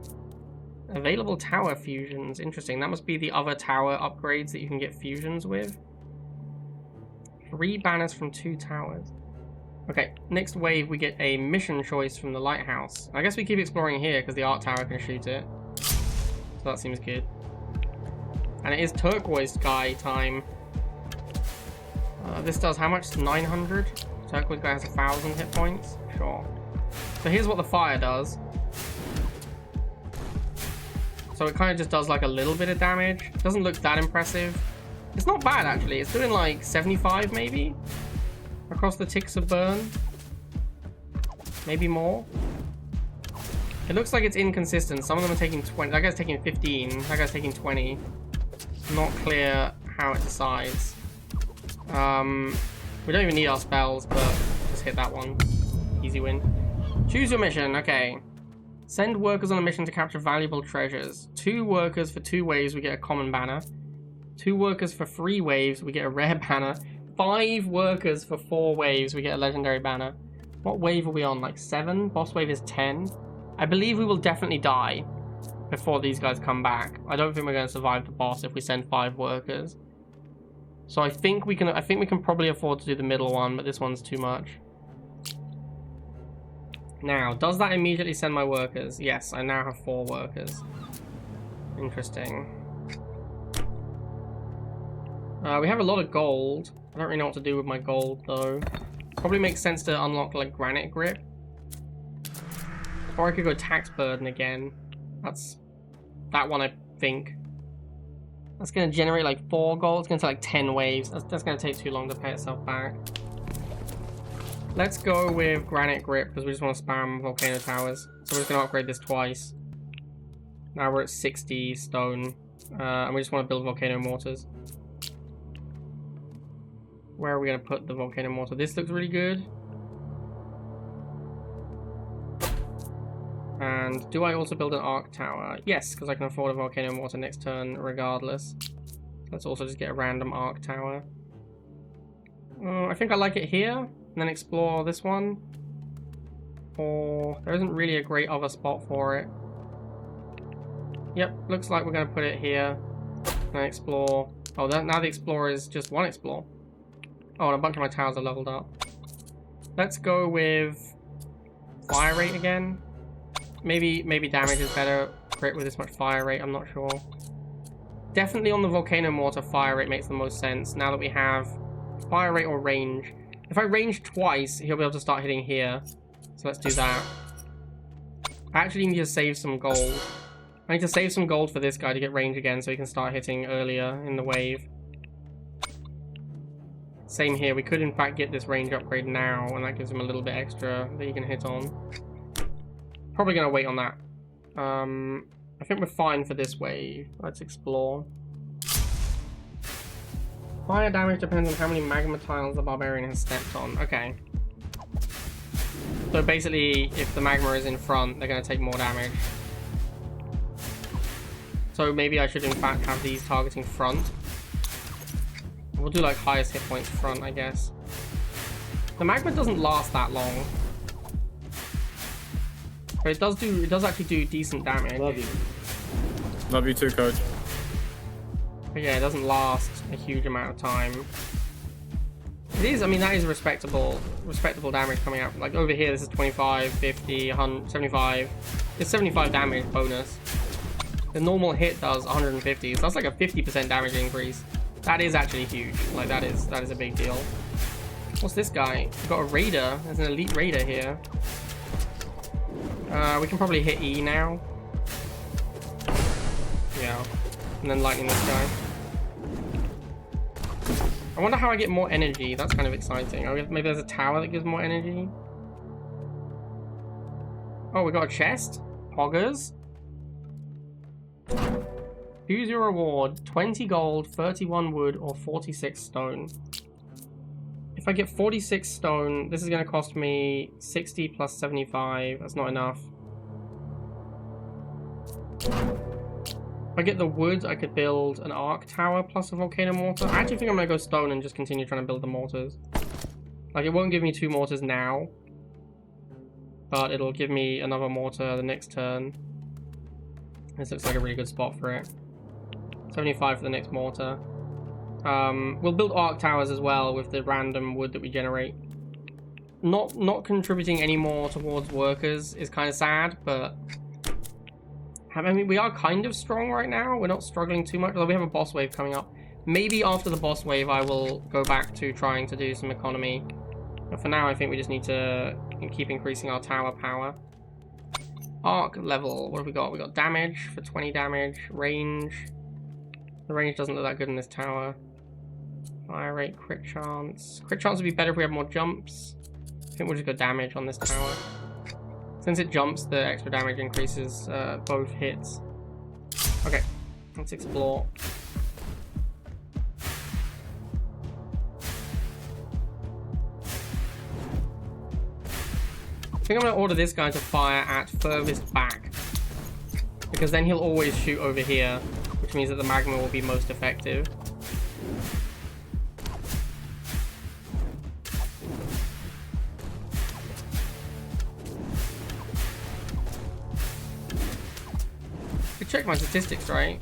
[SPEAKER 1] Available tower fusions. Interesting. That must be the other tower upgrades that you can get fusions with. 3 banners from 2 towers. Okay, next wave we get a mission choice from the lighthouse. I guess we keep exploring here because the Arc Tower can shoot it. So that seems good. And it is turquoise sky time. This does how much? 900? Turquoise guy has 1,000 hit points? Sure. So here's what the fire does. So it kind of just does like a little bit of damage. It doesn't look that impressive. It's not bad actually. It's doing like 75 maybe? Across the ticks of burn. Maybe more. It looks like it's inconsistent. Some of them are taking 20. That guy's taking 15. That guy's taking 20. Not clear how it decides. We don't even need our spells, but just hit that one. Easy win. Choose your mission. Okay. Send workers on a mission to capture valuable treasures. 2 workers for 2 waves, we get a common banner. 2 workers for 3 waves, we get a rare banner. 5 workers for 4 waves, we get a legendary banner. What wave are we on? Like 7? Boss wave is 10. I believe we will definitely die before these guys come back. I don't think we're going to survive the boss if we send 5 workers. So I think we can probably afford to do the middle one, but this one's too much. Now, does that immediately send my workers? Yes, I now have 4 workers. Interesting. We have a lot of gold. I don't really know what to do with my gold, though. Probably makes sense to unlock, like, Granite Grip. Or I could go Tax Burden again. That's that one, I think. That's going to generate, like, 4 gold. It's going to take, like, 10 waves. That's going to take too long to pay itself back. Let's go with Granite Grip, because we just want to spam Volcano Towers. So we're just going to upgrade this twice. Now we're at 60 stone. And we just want to build volcano mortars. Where are we going to put the volcano mortar? This looks really good. And do I also build an arc tower? Yes, because I can afford a volcano mortar next turn regardless. Let's also just get a random arc tower. I think I like it here, and then explore this one. Or there isn't really a great other spot for it. Yep, looks like we're going to put it here and explore. Oh, now the explorer is just one explore. Oh, and a bunch of my towers are leveled up. Let's go with fire rate again. Maybe damage is better. Crit with this much fire rate, I'm not sure. Definitely on the volcano mortar, fire rate makes the most sense. Now that we have fire rate or range. If I range twice, he'll be able to start hitting here. So let's do that. I actually need to save some gold. I need to save some gold for this guy to get range again so he can start hitting earlier in the wave. Same here, we could in fact get this range upgrade now, and that gives him a little bit extra that he can hit on. Probably going to wait on that. I think we're fine for this wave. Let's explore. Fire damage depends on how many magma tiles the barbarian has stepped on. Okay. So basically, if the magma is in front, they're going to take more damage. So maybe I should in fact have these targeting front. We'll do like highest hit points front, I guess. The magma doesn't last that long. But it does actually do decent damage.
[SPEAKER 2] Love you.
[SPEAKER 3] Love you too, coach.
[SPEAKER 1] But yeah, it doesn't last a huge amount of time. It is, I mean, that is respectable damage coming out. Like over here, this is 25, 50, 100, 75. It's 75 damage bonus. The normal hit does 150, so that's like a 50% damage increase. That is actually huge. Like that is a big deal. What's this guy? We've got a raider. There's an elite raider here. We can probably hit E now. Yeah. And then lightning this guy. I wonder how I get more energy. That's kind of exciting. Maybe there's a tower that gives more energy. Oh, we got a chest. Poggers. Choose your reward. 20 gold, 31 wood, or 46 stone. If I get 46 stone, this is going to cost me 60 plus 75. That's not enough. If I get the wood, I could build an arc tower plus a volcano mortar. I actually think I'm going to go stone and just continue trying to build the mortars. Like, it won't give me 2 mortars now. But it'll give me another mortar the next turn. This looks like a really good spot for it. 75 for the next mortar. We'll build arc towers as well with the random wood that we generate. Not contributing any more towards workers is kind of sad, but I mean, we are kind of strong right now. We're not struggling too much, although we have a boss wave coming up. Maybe after the boss wave I will go back to trying to do some economy. But for now I think we just need to keep increasing our tower power. Arc level, what have we got? We got damage for 20 damage, range. The range doesn't look that good in this tower. Fire rate, crit chance. Crit chance would be better if we have more jumps. I think we'll just go damage on this tower. Since it jumps, the extra damage increases both hits. Okay, let's explore. I think I'm going to order this guy to fire at furthest back. Because then he'll always shoot over here, which means that the magma will be most effective. Check my statistics, right?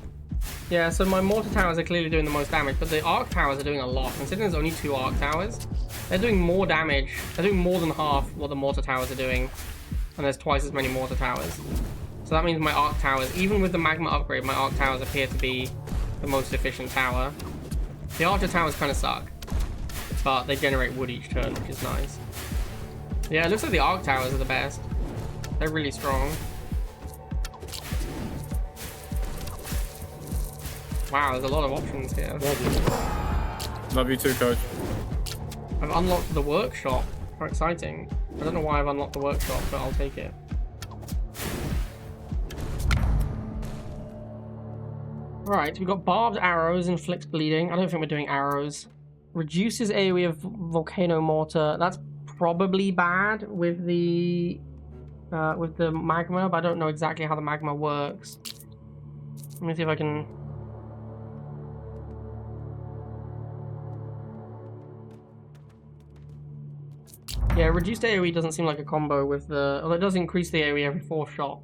[SPEAKER 1] Yeah, so my mortar towers are clearly doing the most damage, but the arc towers are doing a lot. Considering there's only 2 arc towers, they're doing more damage. They're doing more than half what the mortar towers are doing, and there's twice as many mortar towers. So that means my arc towers, even with the magma upgrade, my arc towers appear to be the most efficient tower. The archer towers kind of suck, but they generate wood each turn, which is nice. Yeah, it looks like the arc towers are the best. They're really strong. Wow, there's a lot of options here.
[SPEAKER 2] Love you.
[SPEAKER 3] Love you too, coach.
[SPEAKER 1] I've unlocked the workshop. How exciting. I don't know why I've unlocked the workshop, but I'll take it. Alright, we've got barbed arrows, inflicts bleeding. I don't think we're doing arrows. Reduces AoE of volcano mortar. That's probably bad with the magma, but I don't know exactly how the magma works. Let me see if I can... Yeah, reduced AoE doesn't seem like a combo with the... Although it does increase the AoE every 4th shot.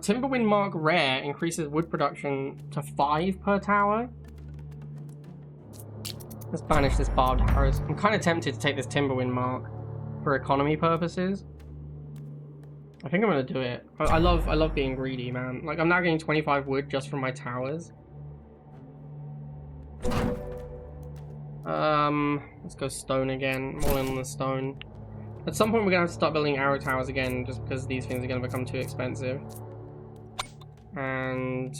[SPEAKER 1] Timberwind Mark Rare increases wood production to 5 per tower. Let's banish this barbed arrows. I'm kind of tempted to take this Timberwind Mark for economy purposes. I think I'm gonna do it. I love being greedy, man. Like, I'm now getting 25 wood just from my towers. Let's go stone again. I'm all in on the stone. At some point, we're gonna have to start building arrow towers again, just because these things are gonna become too expensive. And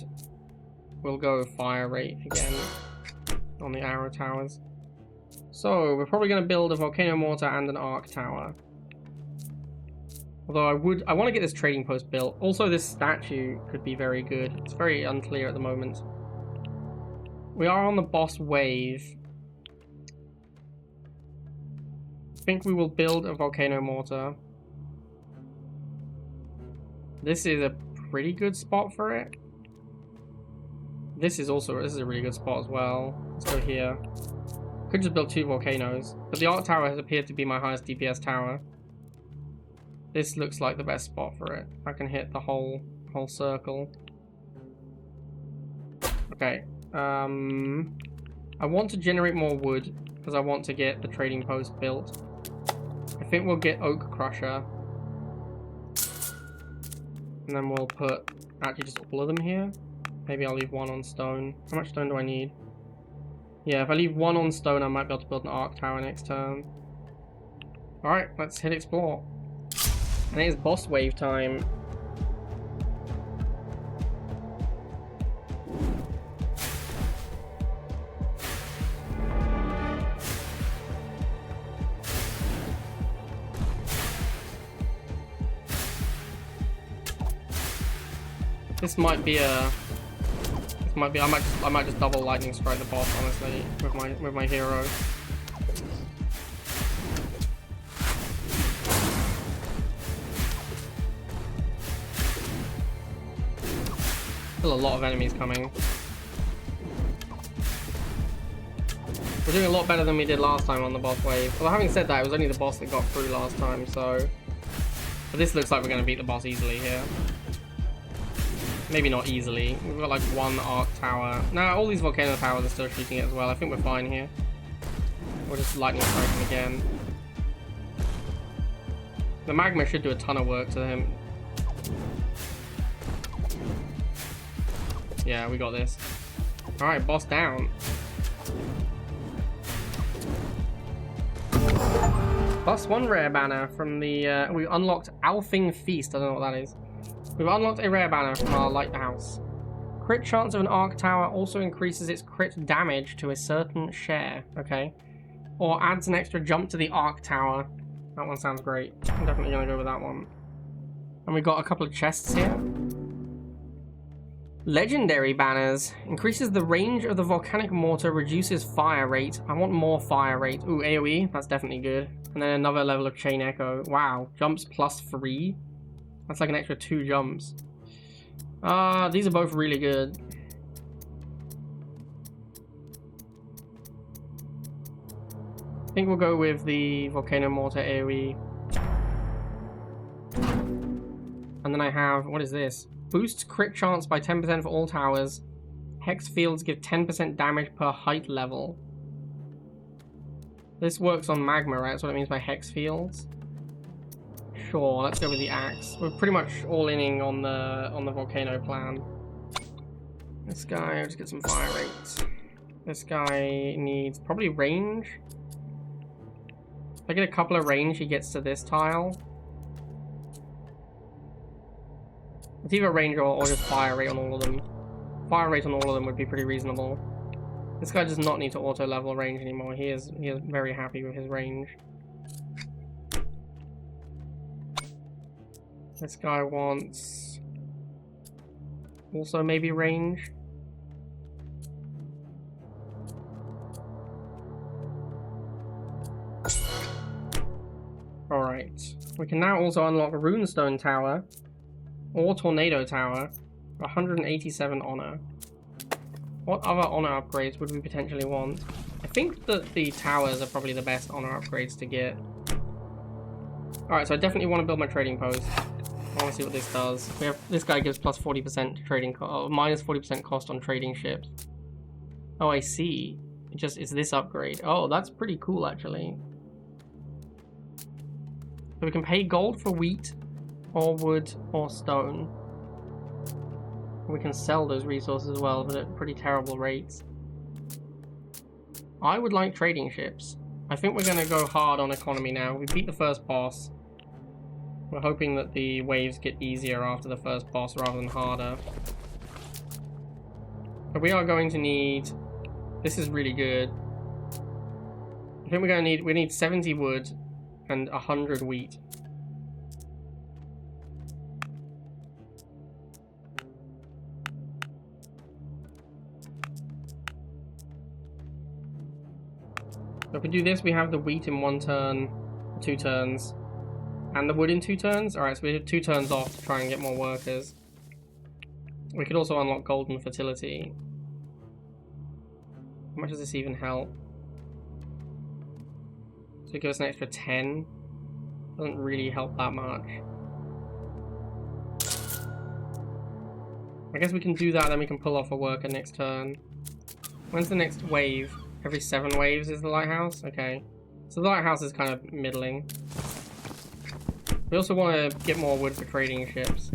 [SPEAKER 1] we'll go fire rate again on the arrow towers. So we're probably gonna build a volcano mortar and an arc tower. Although I want to get this trading post built. Also, this statue could be very good. It's very unclear at the moment. We are on the boss wave. I think we will build a volcano mortar. This is a pretty good spot for it. This is a really good spot as well. Let's go here. Could just build 2 volcanoes, but the arc tower has appeared to be my highest DPS tower. This looks like the best spot for it. I can hit the whole circle. Okay. I want to generate more wood because I want to get the trading post built. I think we'll get Oak Crusher. And then we'll put actually just all of them here. Maybe I'll leave 1 on stone. How much stone do I need? Yeah, if I leave 1 on stone, I might be able to build an arc tower next turn. Alright, let's hit explore. And it is boss wave time. This might be a... I might just double lightning strike the boss, honestly, with my hero. Still a lot of enemies coming. We're doing a lot better than we did last time on the boss wave. Well, having said that, it was only the boss that got through last time, so... But this looks like we're going to beat the boss easily here. Maybe not easily. We've got like 1 arc tower. Now all these volcano towers are still shooting it as well. I think we're fine here. We'll just lightning strike him again. The magma should do a ton of work to him. Yeah, we got this. Alright, boss down. +1 rare banner from the... we unlocked Alfing Feast. I don't know what that is. We've unlocked a rare banner from our lighthouse. Crit chance of an arc tower also increases its crit damage to a certain share. Okay. Or adds an extra jump to the arc tower. That one sounds great. I'm definitely going to go with that one. And we've got a couple of chests here. Legendary banners. Increases the range of the volcanic mortar, reduces fire rate. I want more fire rate. Ooh, AoE. That's definitely good. And then another level of chain echo. Wow. Jumps +3. That's like an extra 2 jumps. These are both really good. I think we'll go with the volcano mortar AoE. And then I have, what is this? Boosts crit chance by 10% for all towers. Hex fields give 10% damage per height level. This works on magma, right? That's what it means by hex fields. Sure, let's go with the axe. We're pretty much all inning on the volcano plan. This guy, let's get some fire rates. This guy needs probably range. If I get a couple of range, he gets to this tile. It's either range or just fire rate on all of them. Fire rate on all of them would be pretty reasonable. This guy does not need to auto level range anymore. He is very happy with his range. This guy wants Also maybe range. Alright. We can now also unlock a Runestone Tower or Tornado Tower. 187 honor. What other honor upgrades would we potentially want? I think that the towers are probably the best honor upgrades to get. Alright, so I definitely want to build my trading post. I want to see what this does. We have this guy gives plus 40% to trading minus 40% cost on trading ships. Oh, I see. It's this upgrade. Oh, that's pretty cool actually. So we can pay gold for wheat, or wood, or stone. We can sell those resources as well, but at pretty terrible rates. I would like trading ships. I think we're going to go hard on economy now. We beat the first boss. We're hoping that the waves get easier after the first boss rather than harder. But we are going to need... This is really good. I think we're going to need... We need 70 wood and 100 wheat. So if we do this, we have the wheat in 1 turn, 2 turns, and the wood in 2 turns. Alright, so we have 2 turns off to try and get more workers. We could also unlock golden fertility. How much does this even help? So it gives us an extra 10. Doesn't really help that much. I guess we can do that, then we can pull off a worker next turn. When's the next wave? Every 7 waves is the lighthouse? Okay. So the lighthouse is kind of middling. We also want to get more wood for trading ships.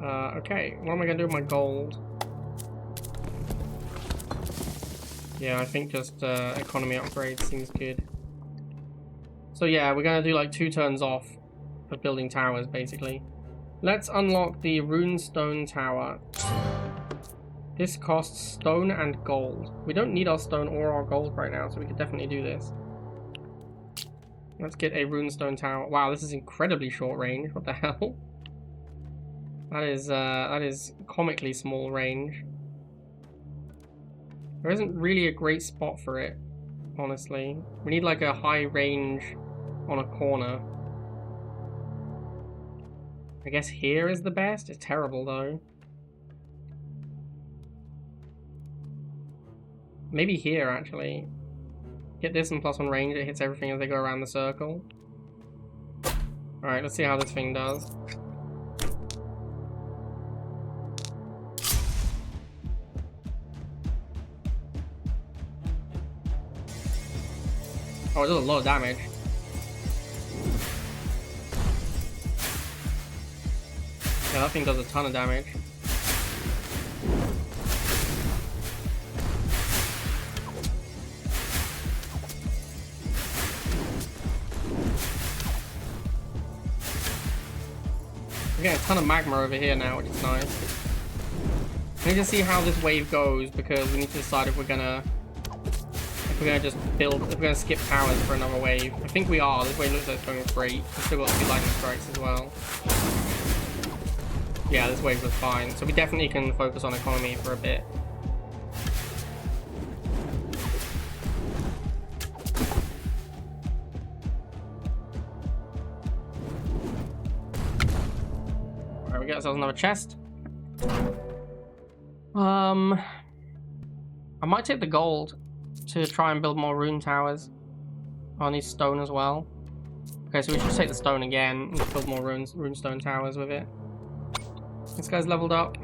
[SPEAKER 1] Okay, what am I going to do with my gold? Yeah, I think just economy upgrade seems good. So yeah, we're going to do like 2 turns off for building towers, basically. Let's unlock the Runestone Tower. This costs stone and gold. We don't need our stone or our gold right now, so we could definitely do this. Let's get a Runestone Tower. Wow, this is incredibly short range. What the hell? That is comically small range. There isn't really a great spot for it, honestly. We need like a high range on a corner. I guess here is the best. It's terrible though. Maybe here, actually. Get this and +1 range, it hits everything as they go around the circle. Alright, let's see how this thing does. Oh, it does a lot of damage. Yeah, that thing does a ton of damage. We're getting a ton of magma over here now, which is nice. We need to see how this wave goes because we need to decide if we're gonna just build, if we're gonna skip towers for another wave. I think we are. This wave looks like it's going great. We've still got 2 lightning strikes as well. Yeah, this wave was fine. So we definitely can focus on economy for a bit. Alright, we get ourselves another chest. I might take the gold to try and build more rune towers. I need stone as well. Okay, so we should take the stone again and build more runestone towers with it. This guy's leveled up.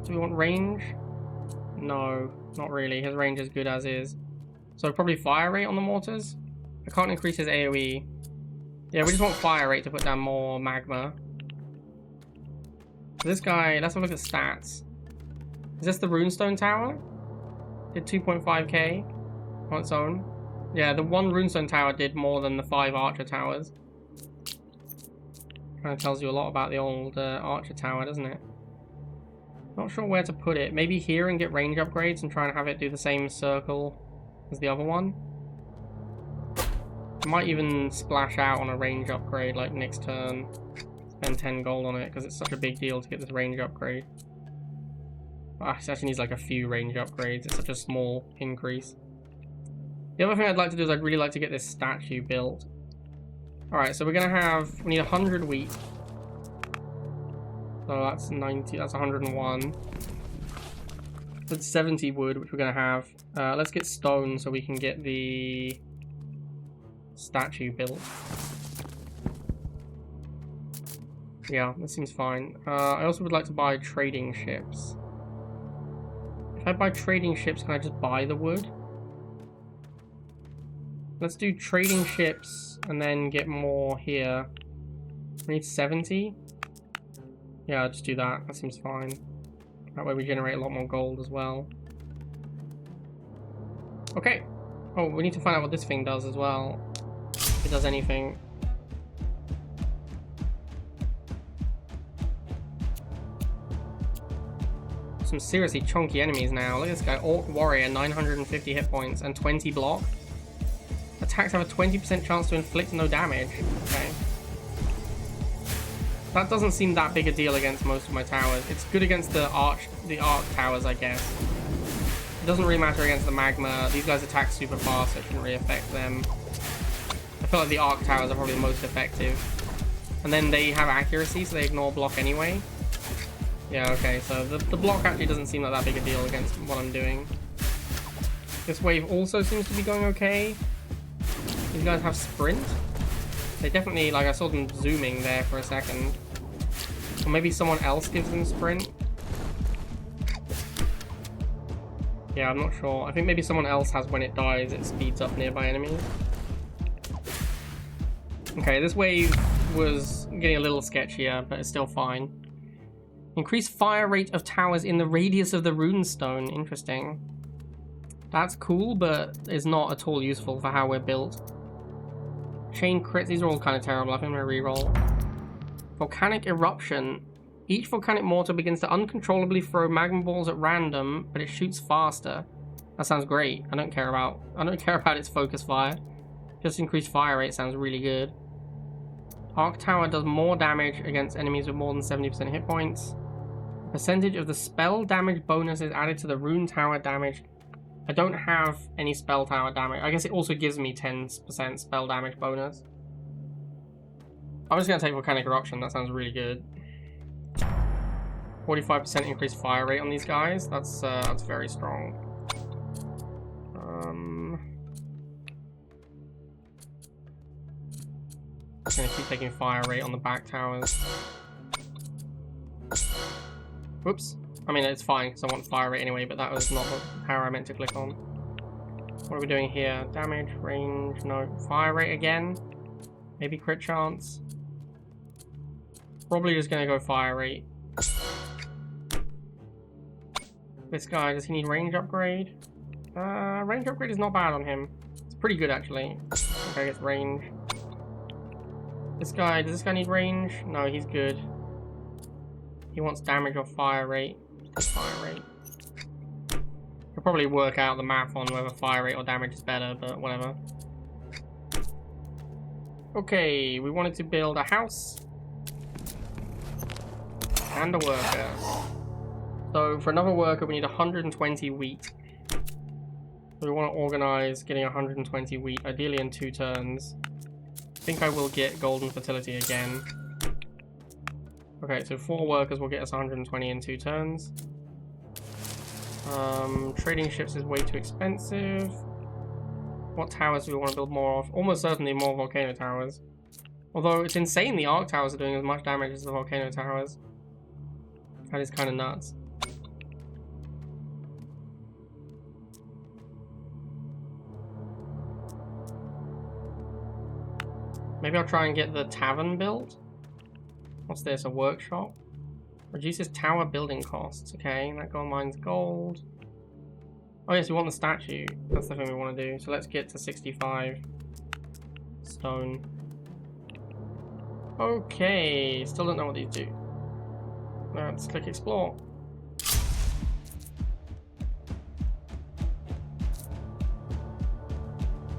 [SPEAKER 1] Do we want range? No, not really. His range is good as is. So probably fire rate on the mortars. I can't increase his AoE. Yeah, we just want fire rate to put down more magma. So this guy, let's have a look at stats. Is this the runestone tower? Did 2.5k on its own. Yeah, the 1 runestone tower did more than the 5 archer towers. Kind of tells you a lot about the old archer tower, doesn't it? Not sure where to put it. Maybe here and get range upgrades and try and have it do the same circle as the other one. I might even splash out on a range upgrade like next turn. spend 10 gold on it because it's such a big deal to get this range upgrade. It actually needs like a few range upgrades. It's such a small increase. The other thing I'd like to do is I'd really like to get this statue built. Alright, so we're going to have... We need 100 wheat. So that's 90, that's 101. That's 70 wood, which we're going to have. Let's get stone so we can get the statue built. Yeah, that seems fine. I also would like to buy trading ships. If I buy trading ships, can I just buy the wood? Let's do trading ships and then get more here. We need 70. Yeah, I'll just do that. That seems fine. That way we generate a lot more gold as well. Okay. Oh, we need to find out what this thing does as well. If it does anything. Some seriously chunky enemies now. Look at this guy. Orc Warrior, 950 hit points and 20 block. Attacks have a 20% chance to inflict no damage. Okay. That doesn't seem that big a deal against most of my towers. It's good against the arc towers, I guess. It doesn't really matter against the magma. These guys attack super fast, so it shouldn't really affect them. I feel like the arc towers are probably the most effective. And then they have accuracy, so they ignore block anyway. Yeah, okay, so the block actually doesn't seem like that big a deal against what I'm doing. This wave also seems to be going okay. These guys have sprint. They definitely, like, I saw them zooming there for a second. Or maybe someone else gives them sprint. Yeah, I'm not sure. I think maybe someone else has when it dies, it speeds up nearby enemies. Okay, this wave was getting a little sketchier, but it's still fine. Increase fire rate of towers in the radius of the runestone. Interesting. That's cool, but it's not at all useful for how we're built. Chain crits, these are all kind of terrible. I think I'm going to reroll. Volcanic eruption. Each volcanic mortar begins to uncontrollably throw magma balls at random, but it shoots faster. That sounds great. I don't care about its focus fire. Just increased fire rate sounds really good. Arc tower does more damage against enemies with more than 70% hit points. Percentage of the spell damage bonus is added to the rune tower damage. I don't have any spell tower damage. I guess it also gives me 10% spell damage bonus. I'm just going to take Volcanic Eruption. That sounds really good. 45% increased fire rate on these guys. That's very strong. I'm going to keep taking fire rate on the back towers. Whoops. I mean, it's fine because I want fire rate anyway, but that was not the power I meant to click on. What are we doing here? Damage, range, no. Fire rate again. Maybe crit chance. Probably just going to go fire rate. This guy, does he need range upgrade? Range upgrade is not bad on him. It's pretty good, actually. Okay, it's range. This guy, does this guy need range? No, he's good. He wants damage or fire rate. Fire rate. He'll probably work out the math on whether fire rate or damage is better, but whatever. Okay, we wanted to build a house and a worker. So for another worker, we need 120 wheat. So we want to organize getting 120 wheat, ideally in 2 turns. I think I will get golden fertility again. Okay, so 4 workers will get us 120 in 2 turns. Trading ships is way too expensive. What towers do we want to build more of? Almost certainly more volcano towers. Although it's insane the arc towers are doing as much damage as the volcano towers. That is kind of nuts. Maybe I'll try and get the tavern built. What's this? A workshop? Reduces tower building costs. Okay, that gold mines gold. Oh yes, we want the statue. That's the thing we want to do. So let's get to 65 stone. Okay, still don't know what these do. Let's click explore.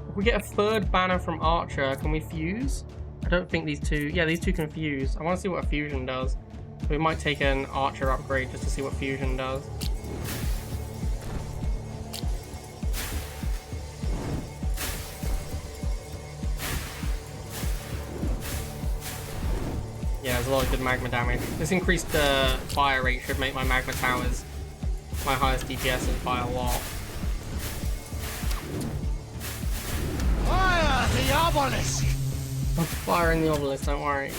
[SPEAKER 1] If we get a 3rd banner from Archer, can we fuse? I don't think these two... Yeah, these two can fuse. I want to see what a fusion does. We might take an archer upgrade just to see what fusion does. Yeah, there's a lot of good magma damage. This increased fire rate should make my magma towers my highest DPSs by a lot.
[SPEAKER 2] Fire the obelisk!
[SPEAKER 1] I'm firing the obelisk, don't worry.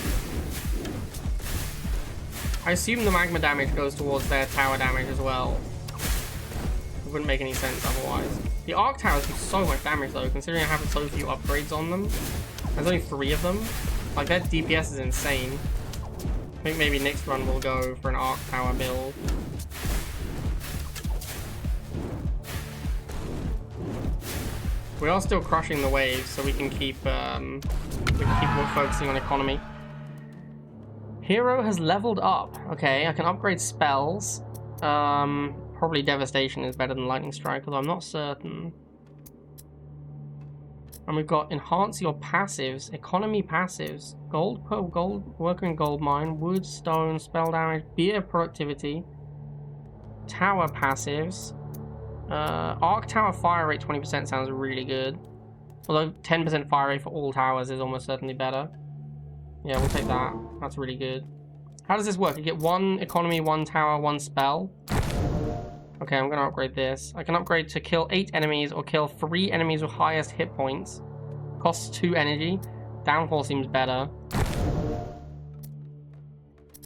[SPEAKER 1] I assume the magma damage goes towards their tower damage as well. It wouldn't make any sense otherwise. The arc towers do so much damage though, considering I have so few upgrades on them. There's only 3 of them. Like, their DPS is insane. I think maybe next run we'll go for an arc tower build. We are still crushing the waves, so we can keep focusing on economy. Hero has leveled up. Okay, I can upgrade spells. Probably Devastation is better than Lightning Strike, although I'm not certain. And we've got Enhance your passives, Economy passives, Gold per gold, Worker in Gold Mine, Wood, Stone, Spell Damage, Beer Productivity, Tower passives. Arc Tower fire rate 20% sounds really good. Although 10% fire rate for all towers is almost certainly better. Yeah, we'll take that. That's really good. How does this work? You get 1 economy, 1 tower, 1 spell. Okay, I'm gonna upgrade this. I can upgrade to kill 8 enemies or kill 3 enemies with highest hit points. Costs 2 energy. Downfall seems better.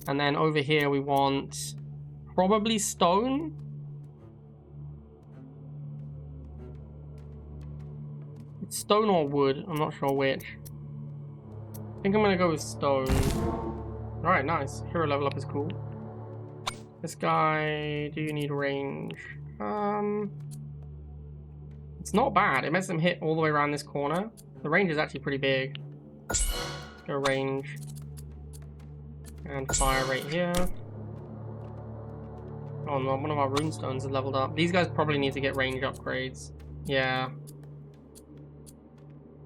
[SPEAKER 1] And then over here we want probably stone. It's stone or wood, I'm not sure which. I think I'm gonna go with stone. Alright, nice. Hero level up is cool. This guy, do you need range? It's not bad. It makes them hit all the way around this corner. The range is actually pretty big. Go range. And fire rate here. Oh no, one of our runestones is leveled up. These guys probably need to get range upgrades. Yeah.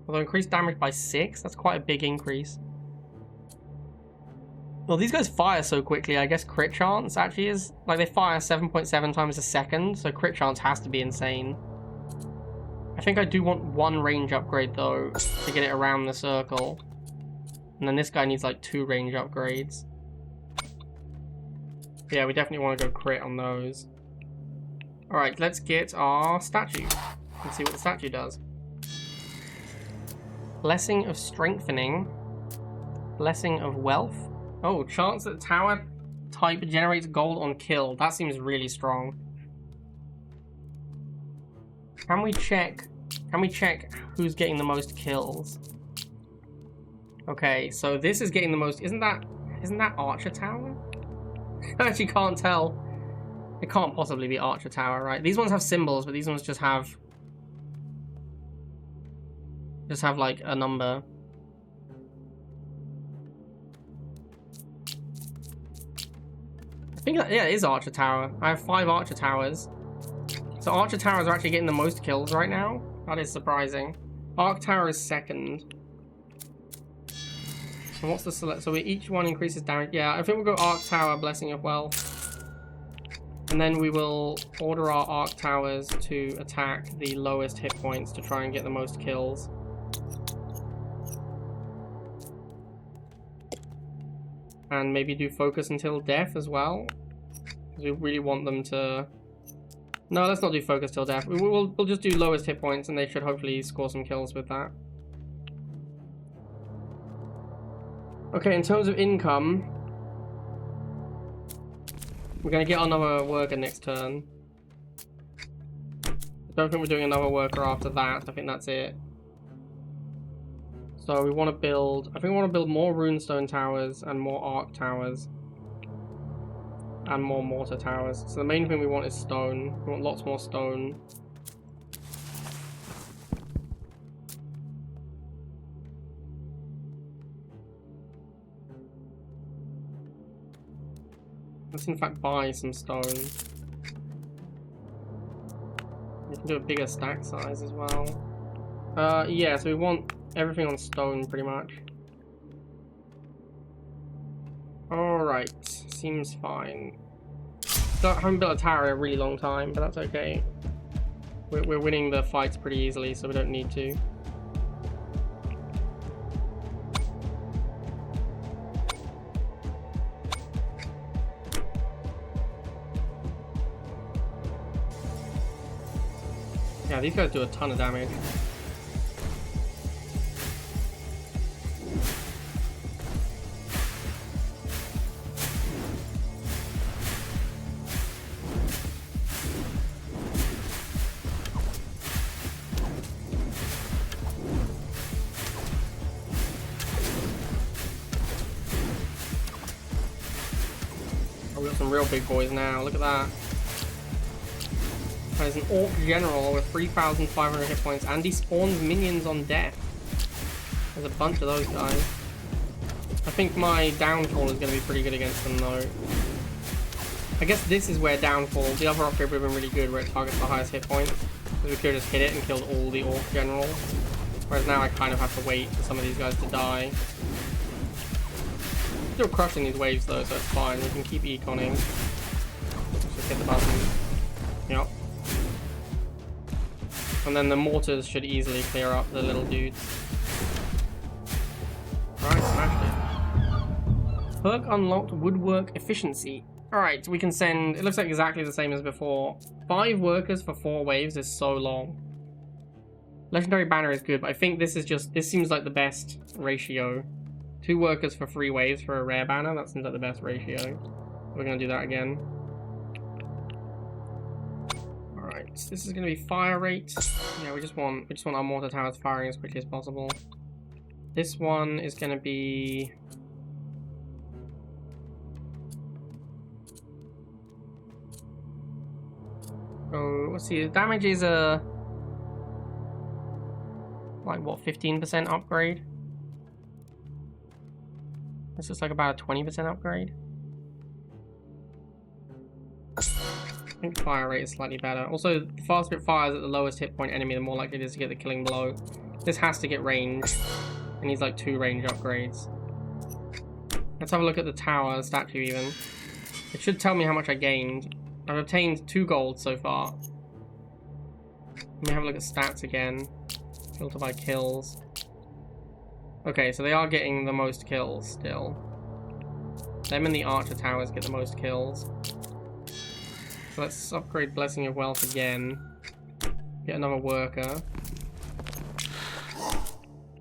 [SPEAKER 1] Although increased damage by 6, that's quite a big increase. Well, these guys fire so quickly, I guess crit chance actually is... Like, they fire 7.7 times a second, so crit chance has to be insane. I think I do want 1 range upgrade, though, to get it around the circle. And then this guy needs, like, 2 range upgrades. Yeah, we definitely want to go crit on those. Alright, let's get our statue. Let's see what the statue does. Blessing of Strengthening. Blessing of Wealth. Oh, chance that tower type generates gold on kill. That seems really strong. Can we check who's getting the most kills? Okay, so this is getting the most... Isn't that Archer Tower? I actually can't tell. It can't possibly be Archer Tower, right? These ones have symbols, but these ones just have like a number. I think that, yeah, it is Archer Tower. I have 5 Archer Towers. So Archer Towers are actually getting the most kills right now. That is surprising. Arc Tower is second. And what's the select? So each one increases damage. Yeah, I think we'll go Arc Tower, Blessing of Wealth. And then we will order our Arc Towers to attack the lowest hit points to try and get the most kills. And maybe do focus until death as well. Because we really want them to... No, let's not do focus till death. We'll just do lowest hit points and they should hopefully score some kills with that. Okay, in terms of income... We're going to get another worker next turn. I don't think we're doing another worker after that. I think that's it. So we want to build... I think we want to build more runestone towers and more arc towers. And more mortar towers. So the main thing we want is stone. We want lots more stone. Let's in fact buy some stone. We can do a bigger stack size as well. Yeah, so we want everything on stone pretty much. Alright, seems fine. Haven't built a tower in a really long time, but that's okay. We're winning the fights pretty easily, so we don't need to. Yeah, these guys do a ton of damage. Oh, we got some real big boys now, look at that. There's an Orc General with 3,500 hit points, and he spawns minions on death. There's a bunch of those guys. I think my Downfall is going to be pretty good against them, though. I guess this is where Downfall, the other upgrade would have been really good, where it targets the highest hit points. Because we could have just hit it and killed all the Orc Generals. Whereas now I kind of have to wait for some of these guys to die. Still crushing these waves, though, so it's fine. We can keep econing. Just hit the button. Yep. And then the mortars should easily clear up the little dudes. Alright, smashed it. Perk unlocked, woodwork efficiency. Alright, we can send, it looks like exactly the same as before. 5 workers for 4 waves is so long. Legendary banner is good, but I think this is just, this seems like the best ratio. 2 workers for 3 waves for a rare banner, that seems like the best ratio. We're gonna do that again. This is going to be fire rate. Yeah, we just want our mortar towers firing as quickly as possible. This one is going to be... Oh, let's see. The damage is a... like, what, 15% upgrade? This is like about a 20% upgrade. I think fire rate is slightly better. Also, the faster it fires at the lowest hit point enemy, the more likely it is to get the killing blow. This has to get range. It needs like 2 range upgrades. Let's have a look at the tower statue even. It should tell me how much I gained. I've obtained 2 gold so far. Let me have a look at stats again. Filter by kills. Okay, so they are getting the most kills still. Them and the archer towers get the most kills. So let's upgrade Blessing of Wealth again. Get another worker.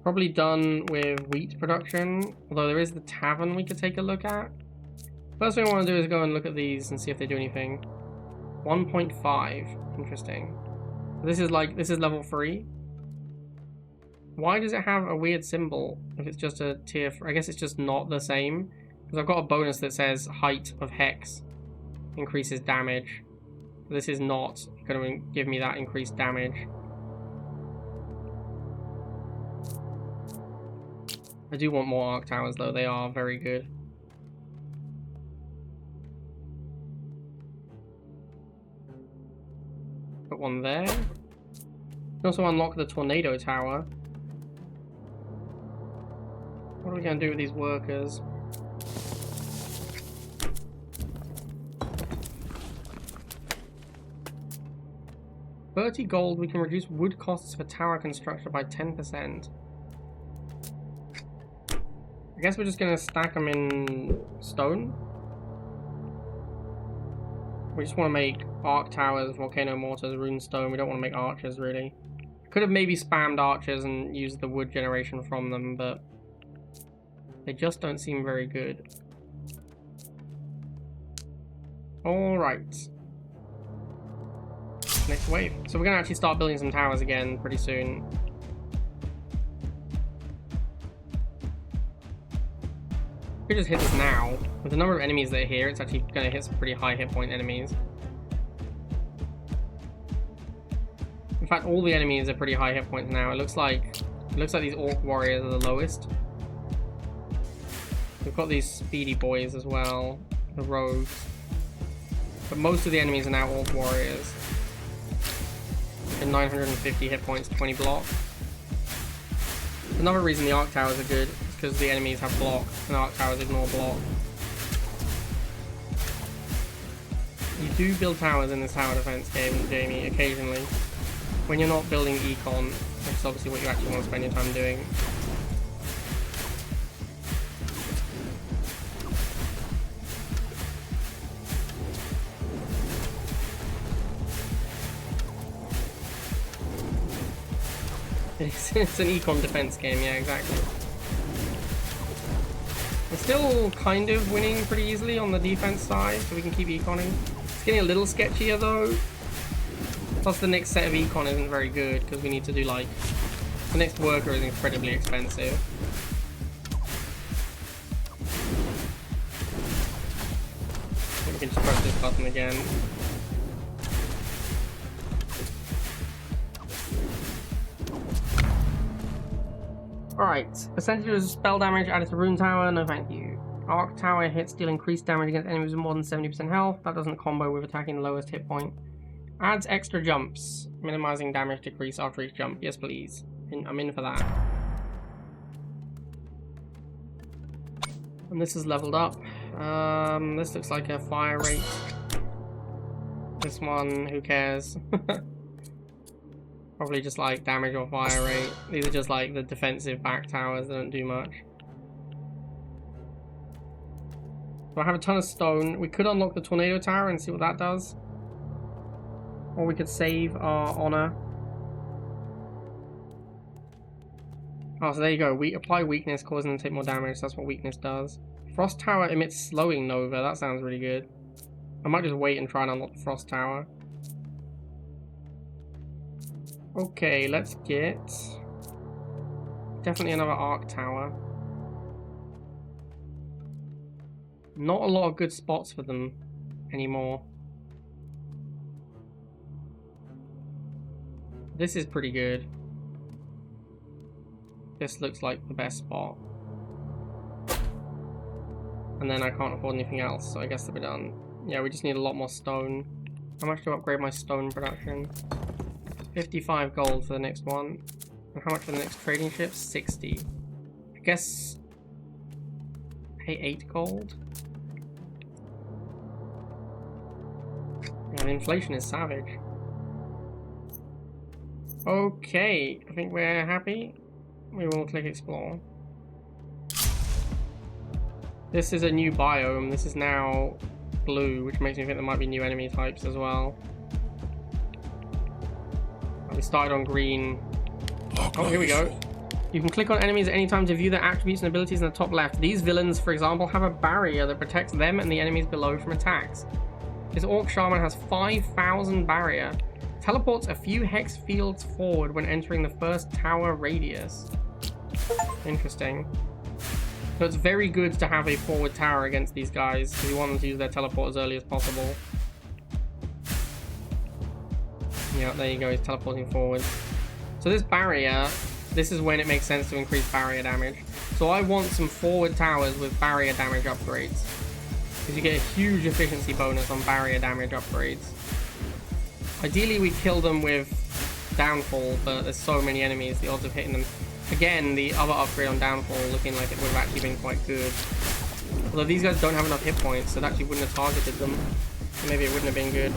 [SPEAKER 1] Probably done with wheat production, although there is the tavern we could take a look at. First thing I want to do is go and look at these and see if they do anything. 1.5. Interesting. This is level 3. Why does it have a weird symbol if it's just a tier 4? I guess it's just not the same. Because I've got a bonus that says height of hex increases damage. This is not going to give me that increased damage. I do want more arc towers though, they are very good. Put one there. You can also unlock the tornado tower. What are we going to do with these workers? $30 gold, we can reduce wood costs for tower construction by 10%. I guess we're just going to stack them in stone. We just want to make arc towers, volcano mortars, rune stone. We don't want to make archers, really. Could have maybe spammed archers and used the wood generation from them, but they just don't seem very good. Alright. Next wave. So we're going to actually start building some towers again pretty soon. We could just hit this now. With the number of enemies that are here, it's actually going to hit some pretty high hit point enemies. In fact, all the enemies are pretty high hit points now. It looks like these orc warriors are the lowest. We've got these speedy boys as well, the rogues. But most of the enemies are now orc warriors. And 950 hit points, 20 block. Another reason the arc towers are good is because the enemies have block, and arc towers ignore block. You do build towers in this tower defense game, Jamie, occasionally. When you're not building econ, which is obviously what you actually want to spend your time doing. It's an econ defense game, yeah, exactly. We're still kind of winning pretty easily on the defense side, so we can keep econing. It's getting a little sketchier though. Plus the next set of econ isn't very good, because we need to do like... The next worker is incredibly expensive. I think we can just press this button again. Alright, percentage of spell damage added to rune tower, no thank you. Arc tower hits deal increased damage against enemies with more than 70% health. That doesn't combo with attacking the lowest hit point. Adds extra jumps, minimizing damage decrease after each jump. Yes please, I'm in for that. And this is leveled up. This looks like a fire rate. This one, who cares? Probably just like damage or fire rate. These are just like the defensive back towers that don't do much. So I have a ton of stone. We could unlock the tornado tower and see what that does. Or we could save our honor. Oh, so there you go. We apply weakness, causing them to take more damage. That's what weakness does. Frost tower emits slowing nova. That sounds really good. I might just wait and try and unlock the frost tower. Okay, let's get definitely another arc tower. Not a lot of good spots for them anymore. This is pretty good. This looks like the best spot. And then I can't afford anything else, so I guess we're done. Yeah, we just need a lot more stone. How much to upgrade my stone production? 55 gold for the next one. And how much for the next trading ship? 60. I guess pay 8 gold. Yeah, the inflation is savage. Okay, I think we're happy. We will click explore. This is a new biome. This is now blue, which makes me think there might be new enemy types as well. We started on green. Oh, here we go. You can click on enemies at any time to view their attributes and abilities in the top left. These villains, for example, have a barrier that protects them and the enemies below from attacks. This Orc Shaman has 5,000 barrier. Teleports a few hex fields forward when entering the first tower radius. Interesting. So it's very good to have a forward tower against these guys, because you want them to use their teleport as early as possible. Yeah, there you go, he's teleporting forward. So this barrier, this is when it makes sense to increase barrier damage. So I want some forward towers with barrier damage upgrades, because you get a huge efficiency bonus on barrier damage upgrades. Ideally we kill them with downfall, but there's so many enemies, the odds of hitting them. Again, the other upgrade on downfall looking like it would have actually been quite good. Although these guys don't have enough hit points, so that actually wouldn't have targeted them. So maybe it wouldn't have been good.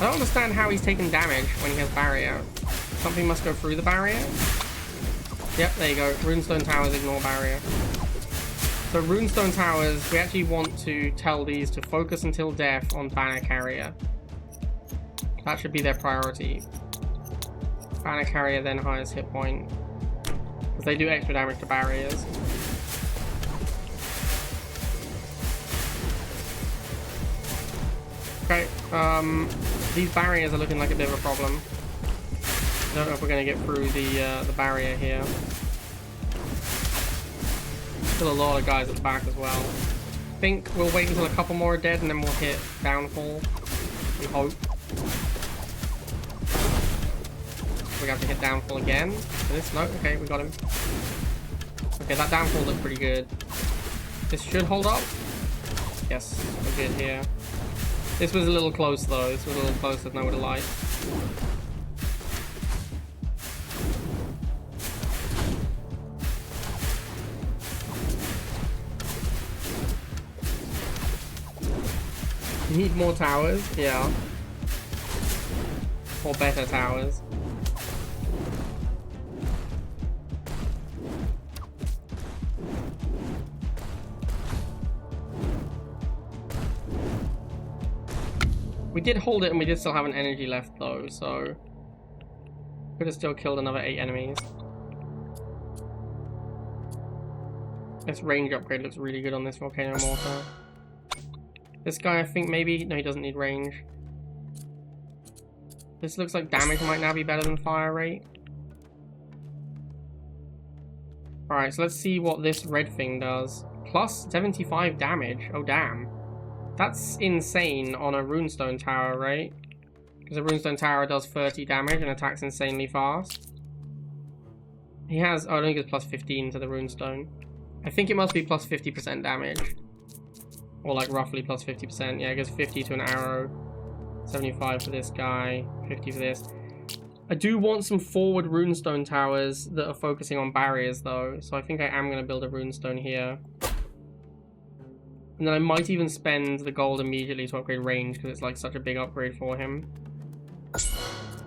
[SPEAKER 1] I don't understand how he's taking damage when he has barrier. Something must go through the barrier. Yep, there you go. Runestone towers ignore barrier. So runestone towers, we actually want to tell these to focus until death on banner carrier. That should be their priority. Banner carrier, then highest hit point. Because they do extra damage to barriers. Okay, these barriers are looking like a bit of a problem. I don't know if we're going to get through the barrier here. Still a lot of guys at the back as well. I think we'll wait until a couple more are dead and then we'll hit downfall. We hope. We have to hit downfall again. This, no, okay, we got him. Okay, that downfall looked pretty good. This should hold up. Yes, we're good here. This was a little close though. This was a little closer than I would have liked. Need more towers? Yeah. Or better towers. We did hold it and we did still have an energy left though, so could have still killed another 8 enemies. This range upgrade looks really good on this volcano mortar. This guy, I think maybe... No, he doesn't need range. This looks like damage might now be better than fire rate. Alright, so let's see what this red thing does. Plus 75 damage. Oh, damn. That's insane on a runestone tower, right? Because a runestone tower does 30 damage and attacks insanely fast. He has... Oh, I think it's plus 15 to the runestone. I think it must be plus 50% damage. Or like roughly plus 50%. Yeah, it goes 50 to an arrow. 75 for this guy. 50 for this. I do want some forward runestone towers that are focusing on barriers though. So I think I am going to build a runestone here. And then I might even spend the gold immediately to upgrade range because it's like such a big upgrade for him.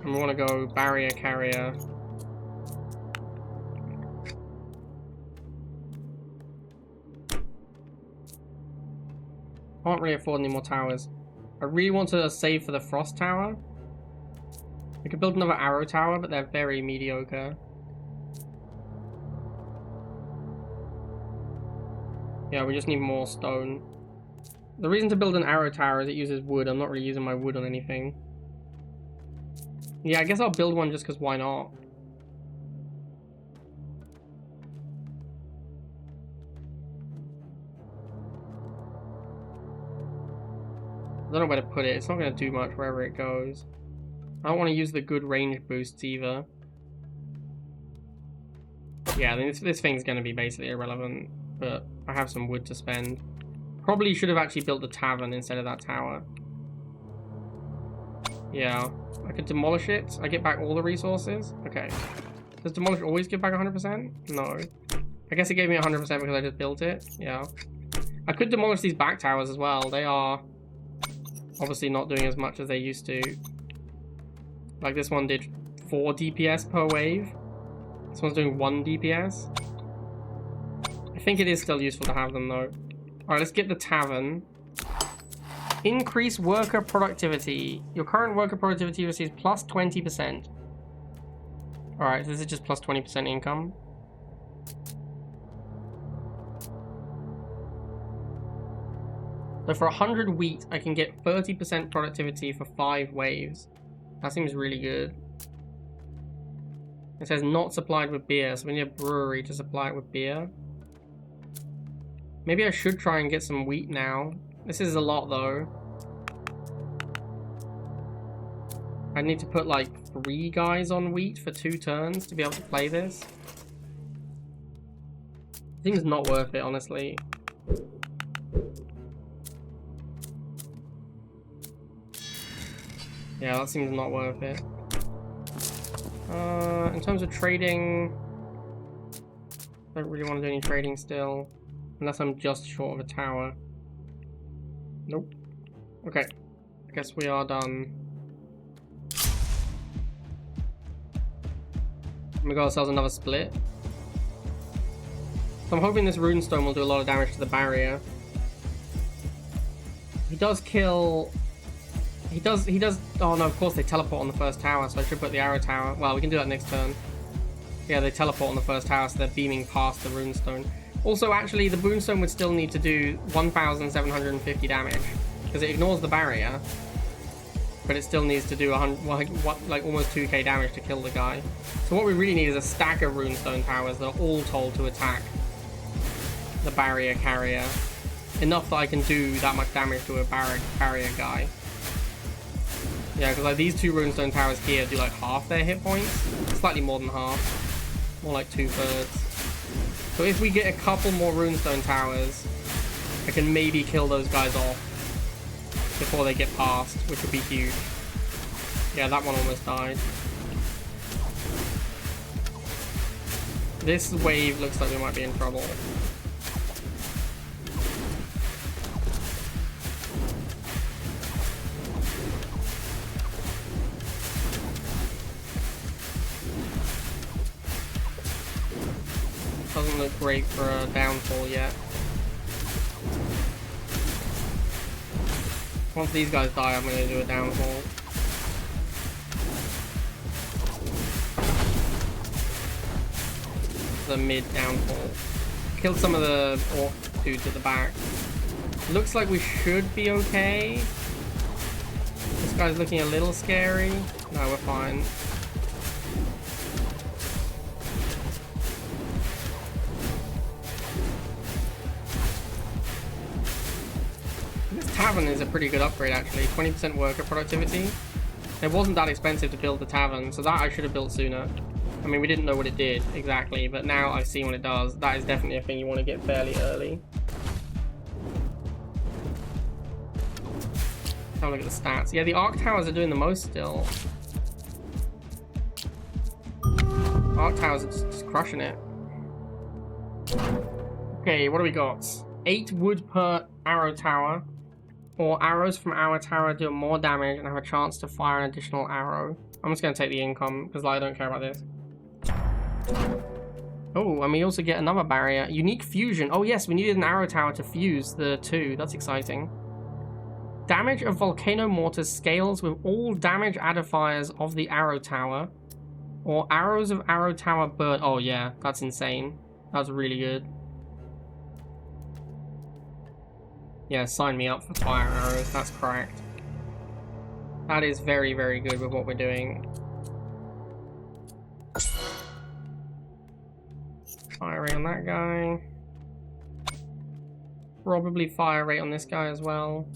[SPEAKER 1] And we want to go barrier carrier. Can't really afford any more towers. I really want to save for the frost tower. We could build another arrow tower, but they're very mediocre. Yeah, we just need more stone. The reason to build an arrow tower is it uses wood. I'm not really using my wood on anything. Yeah, I guess I'll build one just because why not? I don't know where to put it. It's not going to do much wherever it goes. I don't want to use the good range boosts either. Yeah, this thing's going to be basically irrelevant, but I have some wood to spend. Probably should have actually built the tavern instead of that tower. Yeah, I could demolish it. I get back all the resources. Okay. Does demolish always give back 100%? No. I guess it gave me 100% because I just built it. Yeah. I could demolish these back towers as well. They are obviously not doing as much as they used to. Like this one did 4 DPS per wave. This one's doing 1 DPS. I think it is still useful to have them though. Alright, let's get the tavern. Increase worker productivity. Your current worker productivity receives plus 20%. Alright, so this is just plus 20% income. So for 100 wheat, I can get 30% productivity for 5 waves. That seems really good. It says not supplied with beer, so we need a brewery to supply it with beer. Maybe I should try and get some wheat now. This is a lot though. I need to put like 3 guys on wheat for 2 turns to be able to play this. Seems not worth it, honestly. Yeah, that seems not worth it. In terms of trading, I don't really want to do any trading still. Unless I'm just short of a tower. Nope. Okay. I guess we are done. We got ourselves another split. So I'm hoping this runestone will do a lot of damage to the barrier. He does kill... He does... Oh no, of course they teleport on the first tower, so I should put the arrow tower... Well, we can do that next turn. Yeah, they teleport on the first tower, so they're beaming past the runestone. Also, actually, the runestone would still need to do 1,750 damage, because it ignores the barrier. But it still needs to do like almost 2k damage to kill the guy. So what we really need is a stack of runestone towers that are all told to attack the barrier carrier. Enough that I can do that much damage to a barrier guy. Yeah, because like these 2 runestone towers here do like half their hit points. Slightly more than half. More like 2/3. So if we get a couple more runestone towers, I can maybe kill those guys off before they get past, which would be huge. Yeah, that one almost died. This wave looks like we might be in trouble. Doesn't look great for a downfall yet. Once these guys die, I'm going to do a downfall. The mid downfall. Killed some of the orc dudes at the back. Looks like we should be okay. This guy's looking a little scary. No, we're fine. This tavern is a pretty good upgrade actually. 20% worker productivity. It wasn't that expensive to build the tavern, so that I should have built sooner. I mean, we didn't know what it did exactly, but now I've seen what it does. That is definitely a thing you want to get fairly early. Have a look at the stats. Yeah, the arc towers are doing the most still. Arc towers are just crushing it. Okay, what do we got? 8 wood per arrow tower. Or arrows from our tower do more damage and have a chance to fire an additional arrow. I'm just going to take the income because I don't care about this. Oh, and we also get another barrier. Unique fusion. Oh yes, we needed an arrow tower to fuse the 2. That's exciting. Damage of volcano mortars scales with all damage modifiers of the arrow tower. Or arrows of arrow tower burn. Oh yeah, that's insane. That's really good. Yeah, sign me up for fire arrows. That's cracked. That is very, very good with what we're doing. Fire rate on that guy. Probably fire rate on this guy as well.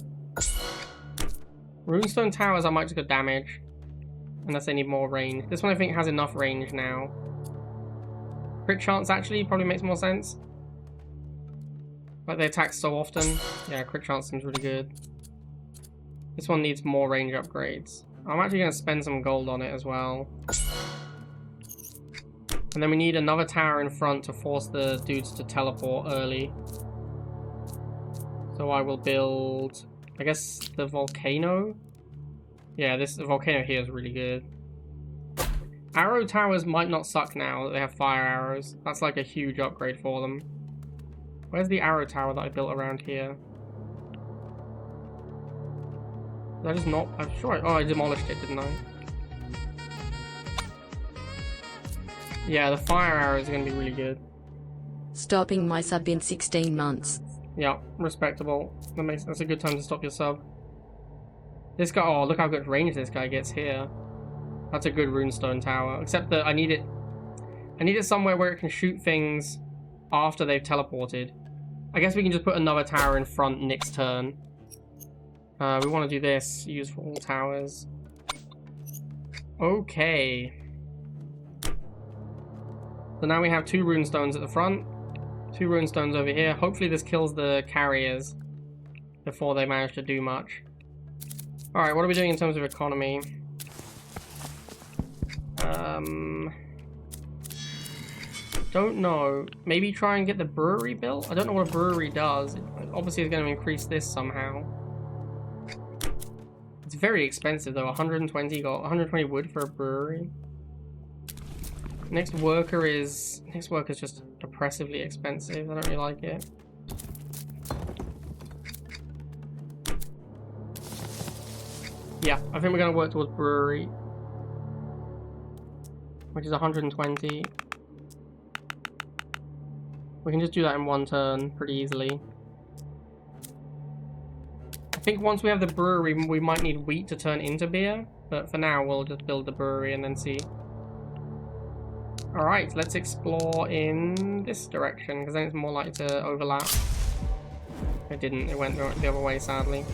[SPEAKER 1] Runestone towers, I might just go damage. Unless they need more range. This one I think has enough range now. Crit chance actually probably makes more sense. Like they attack so often. Yeah, crit chance seems really good. This one needs more range upgrades. I'm actually going to spend some gold on it as well. And then we need another tower in front to force the dudes to teleport early. So I will build, I guess, the volcano. Yeah, the volcano here is really good. Arrow towers might not suck now that they have fire arrows. That's like a huge upgrade for them. Where's the arrow tower that I built around here? Did I just not? I'm sure. Oh, I demolished it, didn't I? Yeah, the fire arrows are going to be really good.
[SPEAKER 2] Stopping my sub in 16 months.
[SPEAKER 1] Yeah, respectable. That's a good time to stop your sub. This guy, oh, look how good range this guy gets here. That's a good runestone tower. Except that I need it somewhere where it can shoot things after they've teleported. I guess we can just put another tower in front next turn. We want to do this. Use for all towers. Okay. So now we have 2 runestones at the front. 2 runestones over here. Hopefully this kills the carriers before they manage to do much. Alright, what are we doing in terms of economy? Don't know. Maybe try and get the brewery built? I don't know what a brewery does. Obviously it's going to increase this somehow. It's very expensive though. 120 wood for a brewery. Next worker is just oppressively expensive. I don't really like it. Yeah, I think we're going to work towards brewery, which is 120. We can just do that in 1 turn pretty easily. I think once we have the brewery, we might need wheat to turn into beer, but for now we'll just build the brewery and then see. Alright, let's explore in this direction, because then it's more likely to overlap. It didn't, it went the other way, sadly.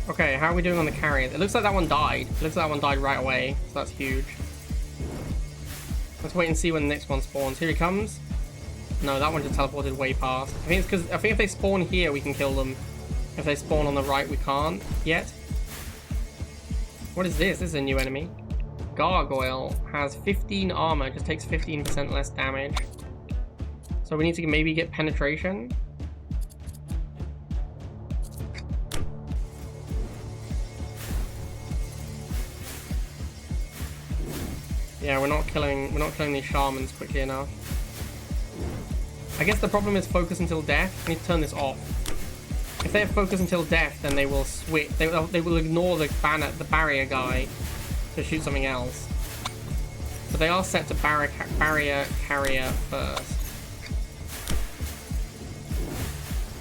[SPEAKER 1] Okay, how are we doing on the carriers? It looks like that one died. It looks like that one died right away, so that's huge. Let's wait and see when the next one spawns. Here he comes. No, that one just teleported way past. I think it's because if they spawn here, we can kill them. If they spawn on the right, we can't yet. What is this? This is a new enemy. Gargoyle has 15 armor, just takes 15% less damage. So we need to maybe get penetration. Yeah, we're not killing these shamans quickly enough. I guess the problem is focus until death. I need to turn this off. If they have focus until death, then they will switch. They will ignore the barrier guy to shoot something else. But they are set to barrier carrier first.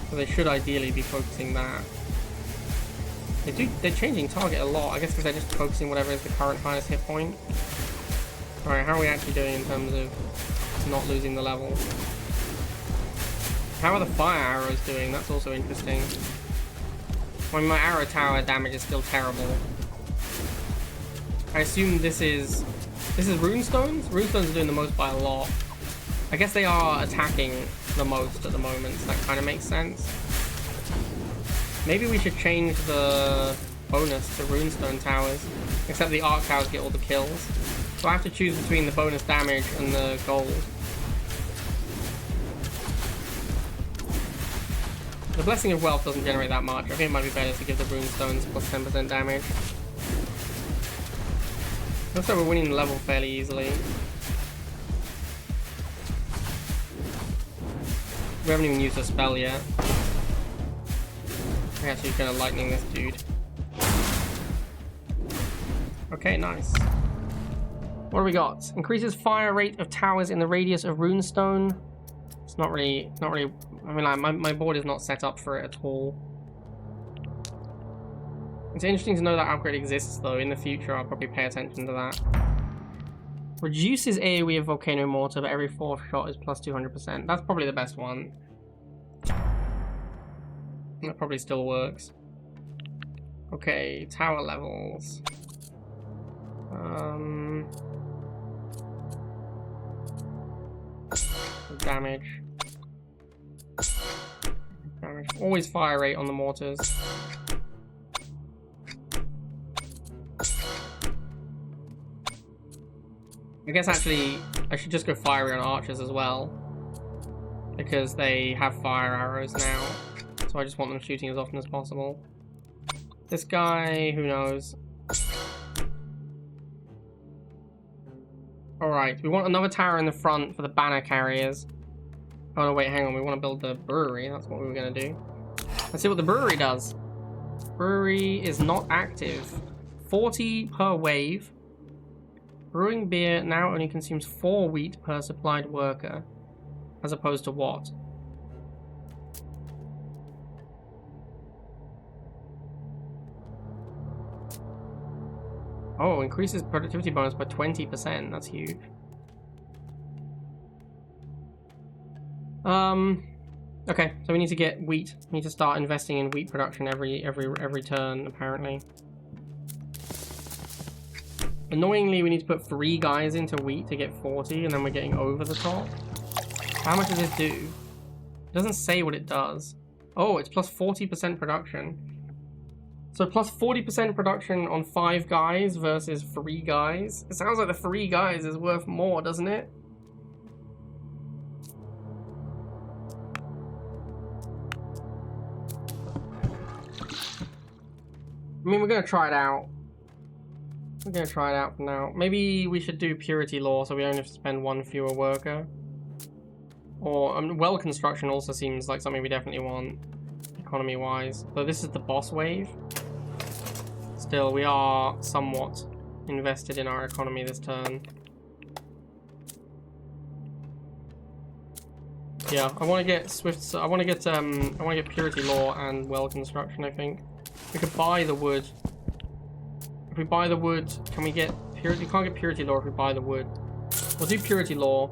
[SPEAKER 1] So they should ideally be focusing that. They're changing target a lot. I guess because they're just focusing whatever is the current highest hit point. Alright, how are we actually doing in terms of not losing the level? How are the fire arrows doing? That's also interesting. I mean, my arrow tower damage is still terrible. I assume this is runestones? Runestones are doing the most by a lot. I guess they are attacking the most at the moment, so that kind of makes sense. Maybe we should change the bonus to runestone towers, except the arc towers get all the kills. So I have to choose between the bonus damage and the gold. The Blessing of Wealth doesn't generate that much. I think it might be better to give the runestones plus 10% damage. Looks like we're winning the level fairly easily. We haven't even used a spell yet. I'm actually gonna lightning this dude. Okay, nice. What do we got? Increases fire rate of towers in the radius of runestone. It's not really. I mean, like, my board is not set up for it at all. It's interesting to know that upgrade exists, though. In the future, I'll probably pay attention to that. Reduces AoE of Volcano Mortar, but every 4th shot is plus 200%. That's probably the best one. That probably still works. Okay, tower levels. Damage. Always fire rate on the mortars. I guess actually I should just go fiery on archers as well, because they have fire arrows now, so I just want them shooting as often as possible. This guy, who knows? Alright, we want another tower in the front for the banner carriers. Oh no, wait, hang on, we want to build the brewery, that's what we were going to do. Let's see what the brewery does. Brewery is not active. 40 per wave. Brewing beer now only consumes 4 wheat per supplied worker, as opposed to what? Oh, increases productivity bonus by 20%, that's huge. Okay, so we need to get wheat. We need to start investing in wheat production every turn, apparently. Annoyingly, we need to put 3 guys into wheat to get 40, and then we're getting over the top. How much does this do? It doesn't say what it does. Oh, it's plus 40% production. So plus 40% production on 5 guys versus 3 guys. It sounds like the 3 guys is worth more, doesn't it? I mean, we're going to try it out. We're going to try it out for now. Maybe we should do purity law so we only have to spend 1 fewer worker. Or well construction also seems like something we definitely want, economy-wise. Though this is the boss wave. Still, we are somewhat invested in our economy this turn. Yeah, I want to get swift. I want to get purity law and well construction. I think we could buy the wood. If we buy the wood, can we get purity? We can't get purity law if we buy the wood. We'll do purity law.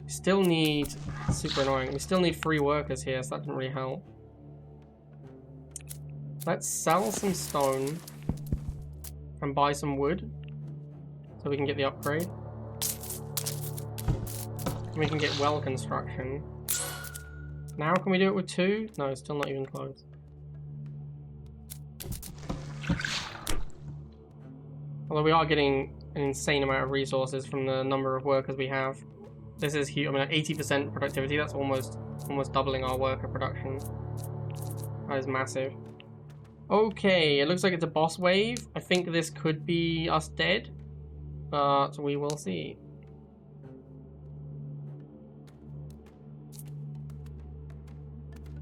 [SPEAKER 1] We still need, super annoying. We still need 3 workers here, so that doesn't really help. Let's sell some stone and buy some wood so we can get the upgrade. And we can get well construction. Now can we do it with 2? No, it's still not even close. Although we are getting an insane amount of resources from the number of workers we have. This is huge. I mean, 80% productivity, that's almost doubling our worker production. That is massive. Okay, it looks like it's a boss wave. I think this could be us dead, but we will see.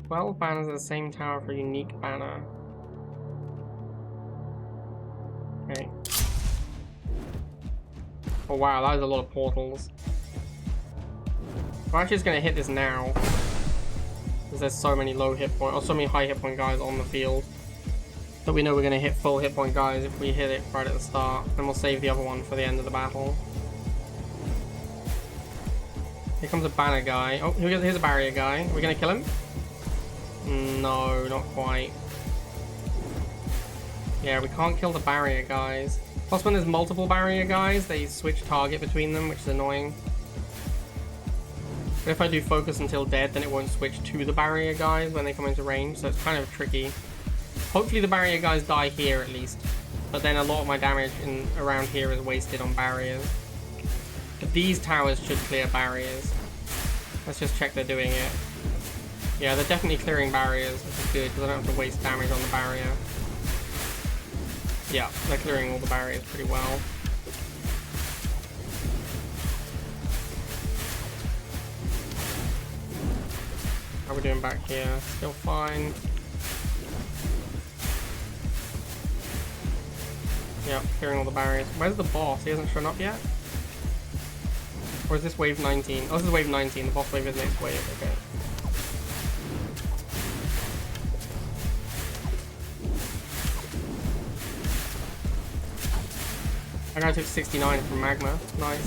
[SPEAKER 1] Well, banners at the same tower for unique banner. Okay. Oh wow, that is a lot of portals. I'm actually just gonna hit this now, because there's so many low hit point, or so many high hit point guys on the field, that we know we're gonna hit full hit point guys if we hit it right at the start, and we'll save the other one for the end of the battle. Here comes a banner guy. Oh, here's a barrier guy. Are we gonna kill him? No, not quite. Yeah, we can't kill the barrier guys. Plus, when there's multiple barrier guys, they switch target between them, which is annoying. But if I do focus until dead, then it won't switch to the barrier guys when they come into range, so it's kind of tricky. Hopefully the barrier guys die here at least, but then a lot of my damage around here is wasted on barriers. But these towers should clear barriers. Let's just check they're doing it. Yeah, they're definitely clearing barriers, which is good, because I don't have to waste damage on the barrier. Yeah, they're clearing all the barriers pretty well. How are we doing back here? Still fine. Yeah, clearing all the barriers. Where's the boss? He hasn't shown up yet? Or is this wave 19? Oh, this is wave 19. The boss wave is next wave. Okay. That guy took 69 from magma. Nice.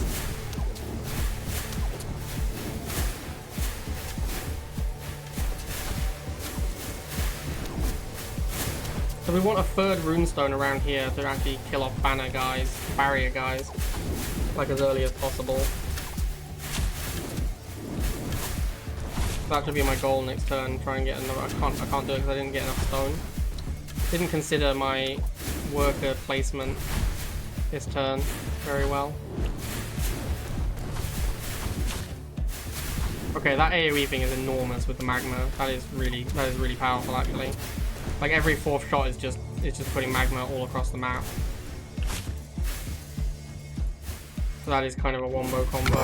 [SPEAKER 1] So we want a third runestone around here to actually kill off banner guys, barrier guys, like as early as possible. That should be my goal next turn. Try and get another. I can't do it because I didn't get enough stone. Didn't consider my worker placement this turn very well. Okay, that AoE thing is enormous with the magma. That is really powerful actually. Like every fourth shot is just putting magma all across the map. So that is kind of a wombo combo.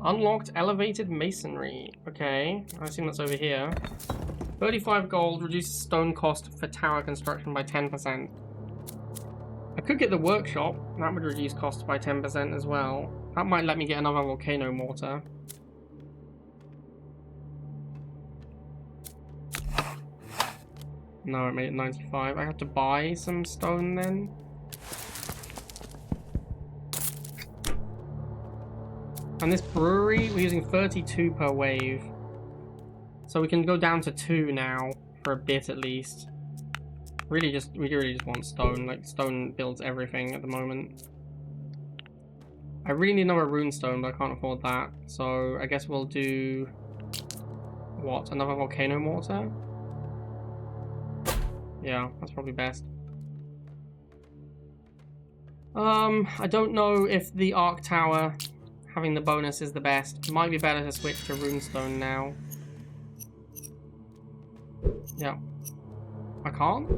[SPEAKER 1] Unlocked elevated masonry. Okay, I assume that's over here. 35 gold reduces stone cost for tower construction by 10%. I could get the workshop. That would reduce costs by 10% as well. That might let me get another volcano mortar. No, it made it 95. I have to buy some stone then. And this brewery, we're using 32 per wave. So we can go down to 2 now, for a bit at least. We really just want stone. Like, stone builds everything at the moment. I really need another runestone, but I can't afford that. So I guess we'll do... what? Another volcano mortar? Yeah, that's probably best. I don't know if the Arc Tower having the bonus is the best. Might be better to switch to runestone now. Yeah. I can't?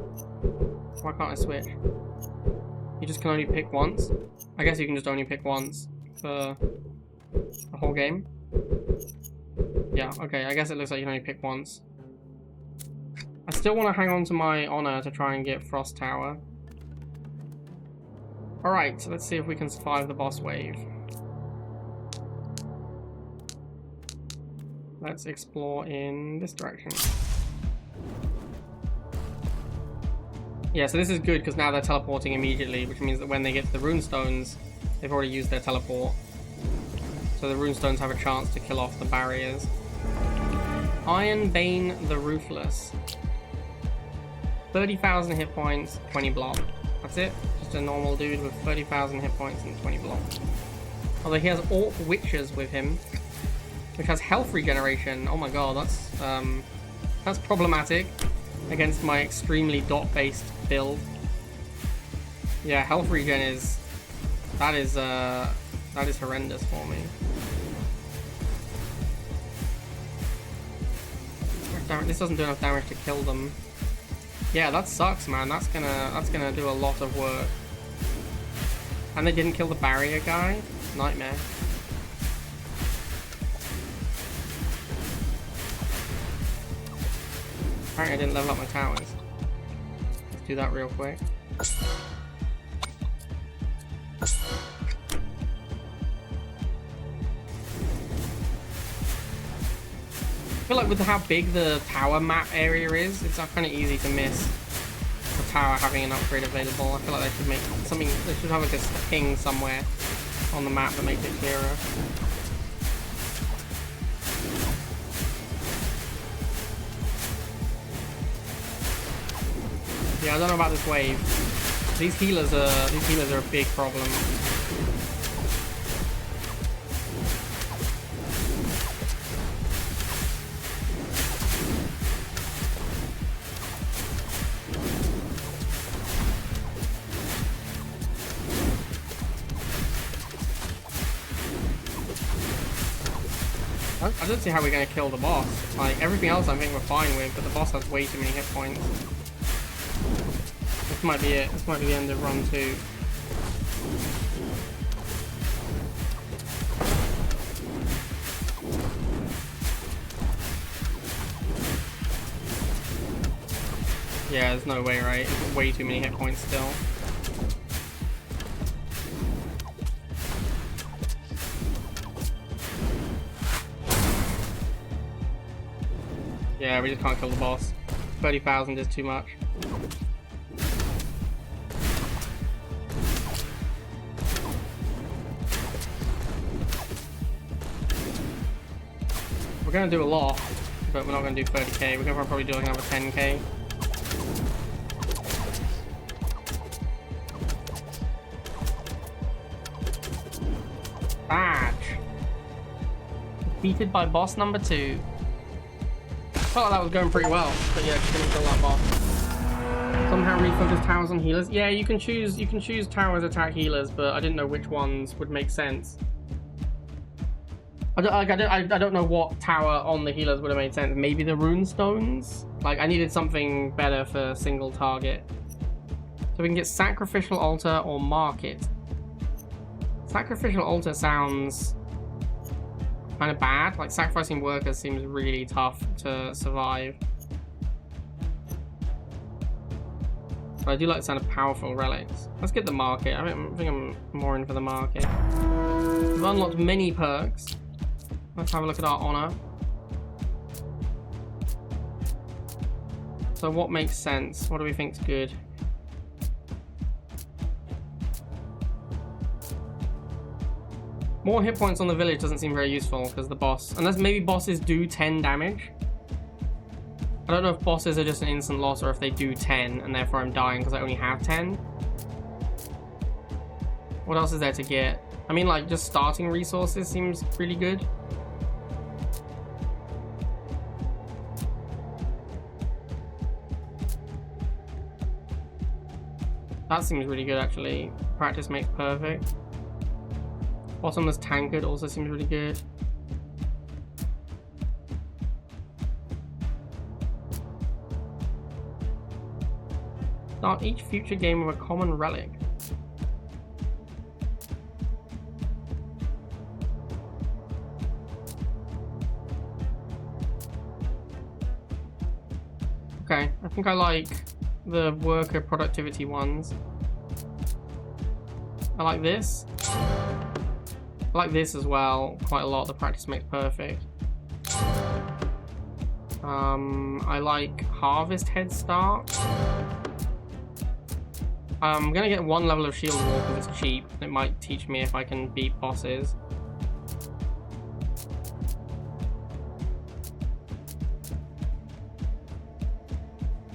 [SPEAKER 1] Why can't I switch? You just can only pick once? I guess you can just only pick once for the whole game. Yeah, okay, I guess it looks like you can only pick once. I still want to hang on to my honor to try and get Frost Tower. Alright, so let's see if we can survive the boss wave. Let's explore in this direction. Yeah, so this is good because now they're teleporting immediately, which means that when they get to the runestones, they've already used their teleport. So the runestones have a chance to kill off the barriers. Iron Bane the Ruthless. 30,000 hit points, 20 block. That's it. Just a normal dude with 30,000 hit points and 20 block. Although he has Orc Witches with him, which has health regeneration. Oh my god, that's problematic against my extremely dot-based build. Yeah, health regen is horrendous for me. Damn it, this doesn't do enough damage to kill them. Yeah, that sucks, man. That's gonna do a lot of work. And they didn't kill the barrier guy? Nightmare. Apparently I didn't level up my towers. Let's do that real quick. I feel like with how big the tower map area is, it's kind of easy to miss the tower having an upgrade available. I feel like they should make something, they should have like a ping somewhere on the map that makes it clearer. Yeah, I don't know about this wave. These healers are a big problem. I don't see how we're going to kill the boss. Like, everything else I think we're fine with, but the boss has way too many hit points. This might be it. This might be the end of run 2. Yeah, there's no way, right? It's way too many hit points still. Yeah, we just can't kill the boss. 30,000 is too much. We're gonna do a lot, but we're not gonna do 30k. We're gonna probably do like another 10k. Badge. Defeated by boss number 2. I thought that was going pretty well, but yeah, just didn't kill that boss. Somehow refocus towers on healers. Yeah, you can choose towers attack healers, but I didn't know which ones would make sense. I don't know what tower on the healers would have made sense. Maybe the rune stones? Like, I needed something better for single target. So we can get sacrificial altar or market. Sacrificial altar sounds kind of bad. Like, sacrificing workers seems really tough to survive. But I do like the sound of powerful relics. Let's get the market. I think I'm more in for the market. We've unlocked many perks. Let's have a look at our honor. So what makes sense? What do we think's good? More hit points on the village doesn't seem very useful because the boss, unless maybe bosses do 10 damage. I don't know if bosses are just an instant loss or if they do 10 and therefore I'm dying because I only have 10. What else is there to get? I mean, like, just starting resources seems really good. That seems really good, actually. Practice makes perfect. Bottomless tankard also seems really good. Start each future game with a common relic. Okay, I think I like the worker productivity ones. I like this. I like this as well quite a lot. The practice makes perfect. I like harvest head start. I'm gonna get 1 level of shield wall because it's cheap. It might teach me if I can beat bosses.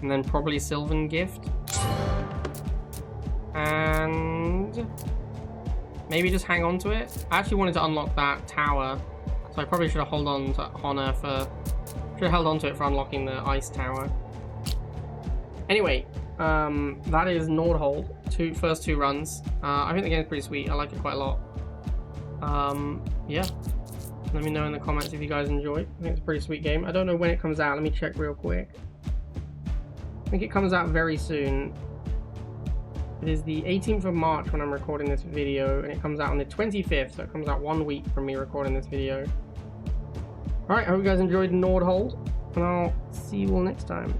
[SPEAKER 1] And then probably Sylvan Gift. And maybe just hang on to it. I actually wanted to unlock that tower, so I probably should have held on to Honor for... should have held on to it for unlocking the ice tower. Anyway, that is Nordhold. First 2 runs. I think the game's pretty sweet. I like it quite a lot. Yeah. Let me know in the comments if you guys enjoy. I think it's a pretty sweet game. I don't know when it comes out. Let me check real quick. I think it comes out very soon. It is the 18th of March when I'm recording this video, and it comes out on the 25th, so it comes out 1 week from me recording this video. Alright, I hope you guys enjoyed Nordhold, and I'll see you all next time.